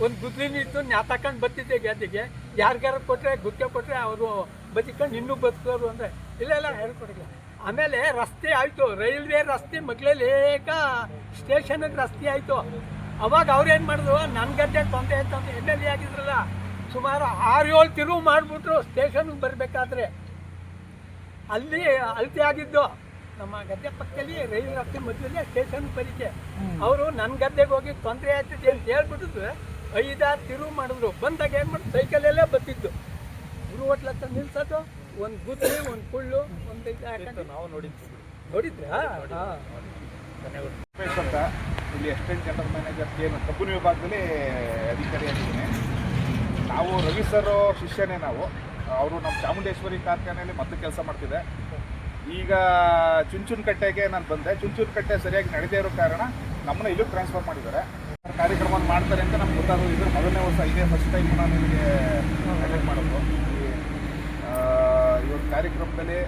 ಒಂದು ಗುದ್ಲಿ ನಿಂತು ನ್ಯಾತಕೊಂಡು ಬರ್ತಿದ್ದೆ ಗದ್ದೆಗೆ ಯಾರಿಗಾರ ಕೊಟ್ಟರೆ ಗುತ್ತಿಗೆ ಕೊಟ್ಟರೆ ಅವರು ಬದುಕೊಂಡು ಇನ್ನೂ ಬದುಕೋರು ಅಂದರೆ ಇಲ್ಲ ಹೇಳ್ಕೊಡಿಲ್ಲ. ಆಮೇಲೆ ರಸ್ತೆ ಆಯಿತು, ರೈಲ್ವೆ ರಸ್ತೆ ಮಗ್ಲೇಕ ಸ್ಟೇಷನ್ಗೆ ರಸ್ತೆ ಆಯಿತು. ಅವಾಗ ಅವ್ರೇನು ಮಾಡಿದ್ರು ನನ್ನ ಗದ್ದೆ ತೊಂದರೆ ಅಂತಂದು MLA ಆಗಿದ್ರಲ್ಲ ಸುಮಾರು 6-7 ತಿರುವು ಮಾಡಿಬಿಟ್ರು ಸ್ಟೇಷನ್ಗೆ ಬರಬೇಕಾದ್ರೆ. ಅಲ್ಲಿ ಅಳತೆ ಆಗಿದ್ದು ನಮ್ಮ ಗದ್ದೆ ಪಕ್ಕದಲ್ಲಿ ರೈಲು ರಸ್ತೆ ಮಧ್ಯದಲ್ಲಿ ಸ್ಟೇಷನ್ ಬರೀಕೆ. ಅವರು ನನ್ನ ಗದ್ದೆಗೆ ಹೋಗಿ ತೊಂದರೆ ಆಗ್ತಿದೆ ಅಂತ ಹೇಳ್ಬಿಟ್ಟಿದ್ರು 5-6 ತಿರುವು ಮಾಡಿದ್ರು. ಬಂದಾಗ ಏನು ಮಾಡಿ ಸೈಕಲಲ್ಲೇ ಬರ್ತಿದ್ದು ಗುರು ಹೋಟ್ಲ ಹತ್ರ ನಿಲ್ಸೋದು ಒಂದು ಗುದ್ಲಿ ಒಂದು ಕುಳ್ಳು ಒಂದು ನಾವು ನೋಡಿದ್ರಾ? ಉಮೇಶ್ ಅಂತ ಇಲ್ಲಿ ಅಸಿಸ್ಟೆಂಟ್ ಜನರಲ್ ಮ್ಯಾನೇಜರ್ ಏನು ಕಬ್ಬುನಿ ವಿಭಾಗದಲ್ಲಿ ಅಧಿಕಾರಿಯಾಗಿದ್ದೀನಿ. ನಾವು ರವಿ ಸರ್ ಶಿಷ್ಯನೇ ನಾವು. ಅವರು ನಮ್ಮ ಚಾಮುಂಡೇಶ್ವರಿ ಕಾರ್ಖಾನೆಯಲ್ಲಿ ಮೊದಲು ಕೆಲಸ ಮಾಡ್ತಿದ್ದೆ. ಈಗ ಚುಂಚುನಕಟ್ಟೆಗೆ ನಾನು ಬಂದೆ. ಚುಂಚುನಕಟ್ಟೆ ಸರಿಯಾಗಿ ನಡೆದೇ ಇರೋ ಕಾರಣ ನಮ್ಮನ್ನ ಇಲ್ಲೂ ಟ್ರಾನ್ಸ್ಫರ್ ಮಾಡಿದ್ದಾರೆ. ಕಾರ್ಯಕ್ರಮ ಮಾಡ್ತಾರೆ ಅಂತ ನಮ್ಗೆ ಗೊತ್ತಾಗೋದು. ಇದ್ರ ಮೊದಲನೇ ವರ್ಷ ಇದೇ ಫಸ್ಟ್ ಟೈಮ್ ನಾನು ನಿಮಗೆ ಅಟೆಂಡ್ ಮಾಡೋದು. ಈ ಒಂದು ಕಾರ್ಯಕ್ರಮದಲ್ಲಿ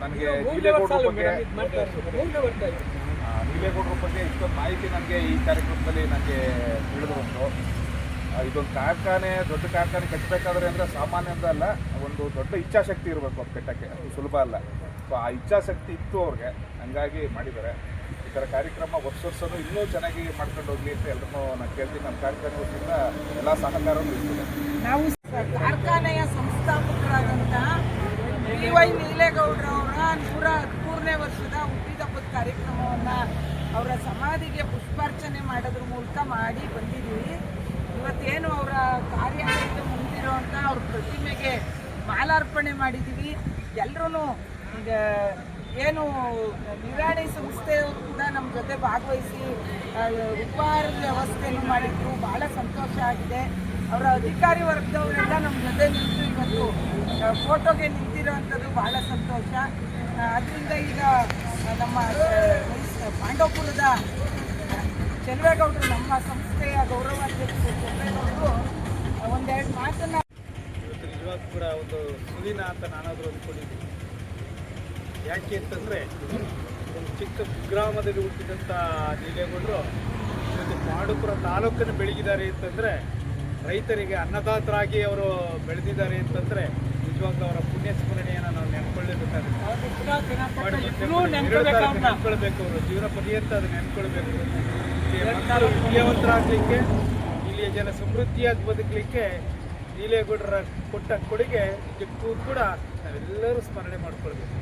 ನನಗೆ ನೀಲೇಗೌಡರ ಬಗ್ಗೆ ಇಷ್ಟೊಂದು ಮಾಹಿತಿ ನನಗೆ ಈ ಕಾರ್ಯಕ್ರಮದಲ್ಲಿ ನನಗೆ ತಿಳಿದು ಬಂತು. ಇದೊಂದು ಕಾರ್ಖಾನೆ, ದೊಡ್ಡ ಕಾರ್ಖಾನೆ ಕಟ್ಟಬೇಕಾದ್ರೆ ಅಂದರೆ ಸಾಮಾನ್ಯದ ಅಲ್ಲ, ಒಂದು ದೊಡ್ಡ ಇಚ್ಛಾಶಕ್ತಿ ಇರಬೇಕು ಅದು ಕಟ್ಟಕ್ಕೆ. ಅದು ಸುಲಭ ಅಲ್ಲ. ಸೊ ಆ ಇಚ್ಛಾಶಕ್ತಿ ಇತ್ತು ಅವ್ರಿಗೆ, ಹಂಗಾಗಿ ಮಾಡಿದ್ದಾರೆ. ಈ ಥರ ಕಾರ್ಯಕ್ರಮ ವರ್ಷನೂ ಇನ್ನೂ ಚೆನ್ನಾಗಿ ಮಾಡ್ಕೊಂಡು ಹೋಗಲಿ ಅಂತ ಎಲ್ಲರೂ ನಾನು ಕೇಳ್ತೀನಿ. ನಮ್ಮ ಕಾರ್ಖಾನೆ ವತಿಯಿಂದ ಎಲ್ಲ ಸಹಕಾರವೂ ಇರ್ತದೆ. ನಾವು ಕಾರ್ಖಾನೆಯ ಸಂಸ್ಥಾಪಕರಾದಂಥ PY ನೀಲೇಗೌಡರವರ 113ನೇ ವರ್ಷದ ಹುಟ್ಟಿದಬ್ಬದ ಕಾರ್ಯಕ್ರಮವನ್ನು ಅವರ ಸಮಾಧಿಗೆ ಪುಷ್ಪಾರ್ಚನೆ ಮಾಡೋದ್ರ ಮೂಲಕ ಮಾಡಿ ಬಂದಿದ್ದೀವಿ. ಇವತ್ತೇನು ಅವರ ಕಾರ್ಯಾಲಯದ ಮುಂದಿರುವಂಥ ಅವ್ರ ಪ್ರತಿಮೆಗೆ ಮಾಲಾರ್ಪಣೆ ಮಾಡಿದ್ದೀವಿ. ಎಲ್ಲರೂ ಈಗ ಏನು ನಿರಾಣಿ ಸಂಸ್ಥೆಯವರು ಕೂಡ ನಮ್ಮ ಜೊತೆ ಭಾಗವಹಿಸಿ ಉಪಹಾರದ ವ್ಯವಸ್ಥೆಯನ್ನು ಮಾಡಿದ್ರು. ಭಾಳ ಸಂತೋಷ ಆಗಿದೆ. ಅವರ ಅಧಿಕಾರಿ ವರ್ಗದವರೆಲ್ಲ ನಮ್ಮ ಜೊತೆ ನಿಂತು ಇವತ್ತು ಫೋಟೋಗೆ ನಿಂತಿರೋವಂಥದ್ದು ಭಾಳ ಸಂತೋಷ. ಅದರಿಂದ ಈಗ ನಮ್ಮ ಪಾಂಡವಪುರದ ಚೆಲುವೇಗೌಡರು, ನಮ್ಮ ಸಂಸ್ಥೆಯ ಗೌರವಾಧ್ಯಕ್ಷರು ಚೆಲುವೇಗೌಡರು ಒಂದೆರಡು ಮಾತನ್ನು ಇವತ್ತು ನಿಜವಾದ ಕೂಡ ಒಂದು ಸುದಿನ ಅಂತ ನಾನಾದರೂ ಅಂದ್ಕೊಂಡಿದ್ದೀನಿ. ಯಾಕೆ ಅಂತಂದರೆ ಒಂದು ಚಿಕ್ಕ ಕುಗ್ರಾಮದಲ್ಲಿ ಹುಟ್ಟಿದಂಥ ನೀಲೇಗೌಡರು ಇವತ್ತು ಪಾಂಡವಪುರ ತಾಲೂಕನ್ನು ಬೆಳಗಿದ್ದಾರೆ ಅಂತಂದರೆ, ರೈತರಿಗೆ ಅನ್ನದಾತರಾಗಿ ಅವರು ಬೆಳೆದಿದ್ದಾರೆ ಅಂತಂದರೆ ನಿಜವಾಗ್ಲೂ ಅವರ ಪುಣ್ಯ ಸ್ಮರಣೆಯನ್ನು ನಾವು ನೆನ್ಕೊಳ್ಳೇಬೇಕಾಗುತ್ತೆ. ನೆನ್ಕೊಳ್ಬೇಕು. ಅವರು ಜೀವನ ಪರ್ಯಂತ ಅದು ನೆನ್ಕೊಳ್ಬೇಕು. ಮಕ್ಕಳು ವಿದ್ಯಾವಂತರಾಗಲಿಕ್ಕೆ, ಇಲ್ಲಿಯ ಜನ ಸಮೃದ್ಧಿಯಾಗಿ ಬದುಕಲಿಕ್ಕೆ ನೀಲೇಗೌಡರ ಕೊಟ್ಟ ಕೊಡುಗೆ ನಿಜಕ್ಕೂ ಕೂಡ ನಾವೆಲ್ಲರೂ ಸ್ಮರಣೆ ಮಾಡ್ಕೊಳ್ಬೇಕು.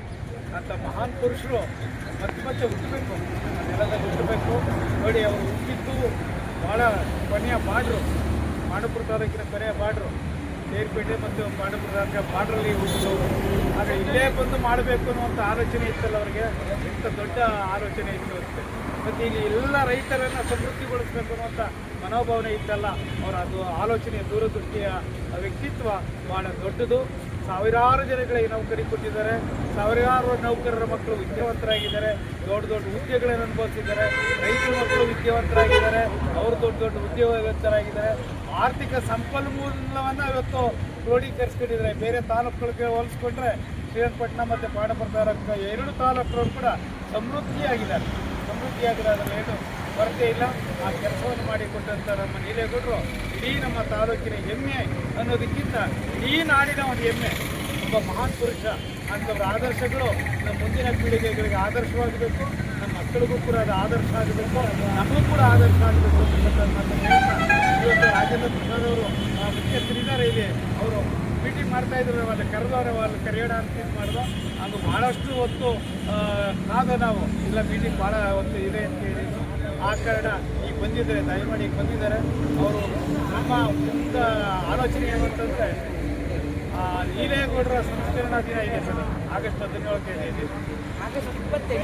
ಅಂತ ಮಹಾನ್ ಪುರುಷರು ಮತ್ತೆ ಹುಟ್ಟಬೇಕು, ನೆಲದಲ್ಲಿ ಹುಟ್ಟಬೇಕು. ನೋಡಿ, ಅವರು ಹುಟ್ಟಿದ್ದು ಭಾಳ ಕೊನೆಯ ಬಾರ್ಡ್ರು, ಪಾಂಡವಪುರ ತಾಲೂಕಿನ ಕೊನೆಯ ಬಾರ್ಡ್ರು, ಸೇರ್ಪೇಟೆ ಮತ್ತು ಪಾಂಡವಪುರ ತಾಲೂಕಿನ ಬಾರ್ಡ್ರಲ್ಲಿ ಹುಟ್ಟಿದವರು. ಆಗ ಇಲ್ಲೇ ಬಂದು ಮಾಡಬೇಕು ಅನ್ನುವಂಥ ಆಲೋಚನೆ ಇತ್ತಲ್ಲ ಅವರಿಗೆ, ಎಂಥ ದೊಡ್ಡ ಆಲೋಚನೆ ಇತ್ತು ಅಂತ. ಮತ್ತು ಇಲ್ಲಿ ಎಲ್ಲ ರೈತರನ್ನು ಸಮೃದ್ಧಿಗೊಳಿಸಬೇಕು ಅನ್ನುವಂಥ ಮನೋಭಾವನೆ ಇತ್ತಲ್ಲ ಅವರ, ಅದು ಆಲೋಚನೆ, ದೂರದೃಷ್ಟಿಯ ವ್ಯಕ್ತಿತ್ವ ಭಾಳ ದೊಡ್ಡದು. ಸಾವಿರಾರು ಜನಗಳಿಗೆ ನೌಕರಿ ಕೊಟ್ಟಿದ್ದಾರೆ. ಸಾವಿರಾರು ನೌಕರರ ಮಕ್ಕಳು ವಿದ್ಯಾವಂತರಾಗಿದ್ದಾರೆ, ದೊಡ್ಡ ದೊಡ್ಡ ಹುದ್ದೆಗಳನ್ನು ಅನುಭವಿಸಿದ್ದಾರೆ. ರೈತರ ಮಕ್ಕಳು ವಿದ್ಯಾವಂತರಾಗಿದ್ದಾರೆ, ಅವರು ದೊಡ್ಡ ದೊಡ್ಡ ಉದ್ಯೋಗವಂತರಾಗಿದ್ದಾರೆ. ಆರ್ಥಿಕ ಸಂಪನ್ಮೂಲವನ್ನು ಇವತ್ತು ಕ್ರೋಢೀಕರಿಸ್ಕೊಂಡಿದ್ದಾರೆ. ಬೇರೆ ತಾಲೂಕುಗಳಿಗೆ ಹೋಲಿಸ್ಕೊಂಡ್ರೆ ಶ್ರೀರಂಗಪಟ್ಟಣ ಮತ್ತು ಪಾಂಡವಪುರ ತಾಲೂಕು 2 ತಾಲೂಕುಗಳು ಕೂಡ ಸಮೃದ್ಧಿಯಾಗಿದ್ದಾರೆ. ಅದರಲ್ಲಿ ಏನು ಕೊರತೆ ಇಲ್ಲ. ಆ ಕೆಲಸವನ್ನು ಮಾಡಿಕೊಟ್ಟಂಥ ನಮ್ಮ ನೀಲೇಗೌಡರು ಇಡೀ ನಮ್ಮ ತಾಲೂಕಿನ ಹೆಮ್ಮೆ ಅನ್ನೋದಕ್ಕಿಂತ ಇಡೀ ನಾಡಿನ ಒಂದು ಹೆಮ್ಮೆ. ಒಬ್ಬ ಮಹಾನ್ ಪುರುಷ. ಅಂಥವ್ರ ಆದರ್ಶಗಳು ನಮ್ಮ ಮುಂದಿನ ಪೀಳಿಗೆಗಳಿಗೆ ಆದರ್ಶವಾಗಬೇಕು. ನಮ್ಮ ಮಕ್ಕಳಿಗೂ ಕೂಡ ಅದು ಆದರ್ಶ ಆಗಬೇಕು, ನಮಗೂ ಕೂಡ ಆದರ್ಶ ಆಗಬೇಕು ಅಂತಕ್ಕಂಥ ಇವತ್ತು ರಾಜೇಂದ್ರ ಪ್ರಸಾದ್ ಅವರು ಮುಖ್ಯಸ್ಥರಿದ್ದಾರೆ ಇಲ್ಲಿ. ಅವರು ಮೀಟಿಂಗ್ ಮಾಡ್ತಾ ಇದ್ರು, ಅಲ್ಲಿ ಕರೆದವ್ರೆ, ಅಲ್ಲಿ ಕರೆಯೋಣ ಅಂತ ಇದು ಮಾಡಿದ್ರು. ಅದು ಭಾಳಷ್ಟು ಹೊತ್ತು ಕಾದು ನಾವು ಇಲ್ಲ ಮೀಟಿಂಗ್ ಭಾಳ ಹೊತ್ತು ಇದೆ ಅಂತ ಹೇಳಿ ಆ ಕಾರಣ ಈಗ ಬಂದಿದ್ದಾರೆ, ದಯಮಾಡಿ ಈಗ ಬಂದಿದ್ದಾರೆ. ಅವರು ನಮ್ಮ ಒಂದು ಆಲೋಚನೆ ಏನು ಅಂತಂದರೆ ನೀಲೇಗೌಡರ ಸಂಸ್ಕರಣಾ ದಿನ ಇದೆ ಸರ್, ಆಗಸ್ಟ್ 17ಕ್ಕೆ ಇದೆ. ಆಗಸ್ಟ್ 28.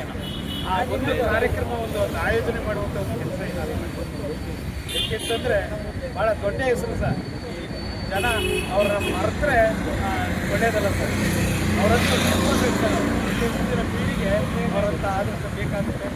ಆ ಒಂದು ಕಾರ್ಯಕ್ರಮ ಒಂದು ಆಯೋಜನೆ ಮಾಡುವಂಥ ಒಂದು ಕೆಲಸ ಇದೆ. ಏಕೆಂತಂದರೆ ಭಾಳ ದೊಡ್ಡ ಹೆಸರು ಸರ್. ಈ ಜನ ಅವರ ಮರೆತರೆ ಒಳ್ಳೆಯದಲ್ಲ ಸರ್. ಅವರನ್ನು ಮುಂದಿನ ಪೀಳಿಗೆ ಅವರಂತ ಆದಷ್ಟು ಬೇಕಾಗುತ್ತೆ.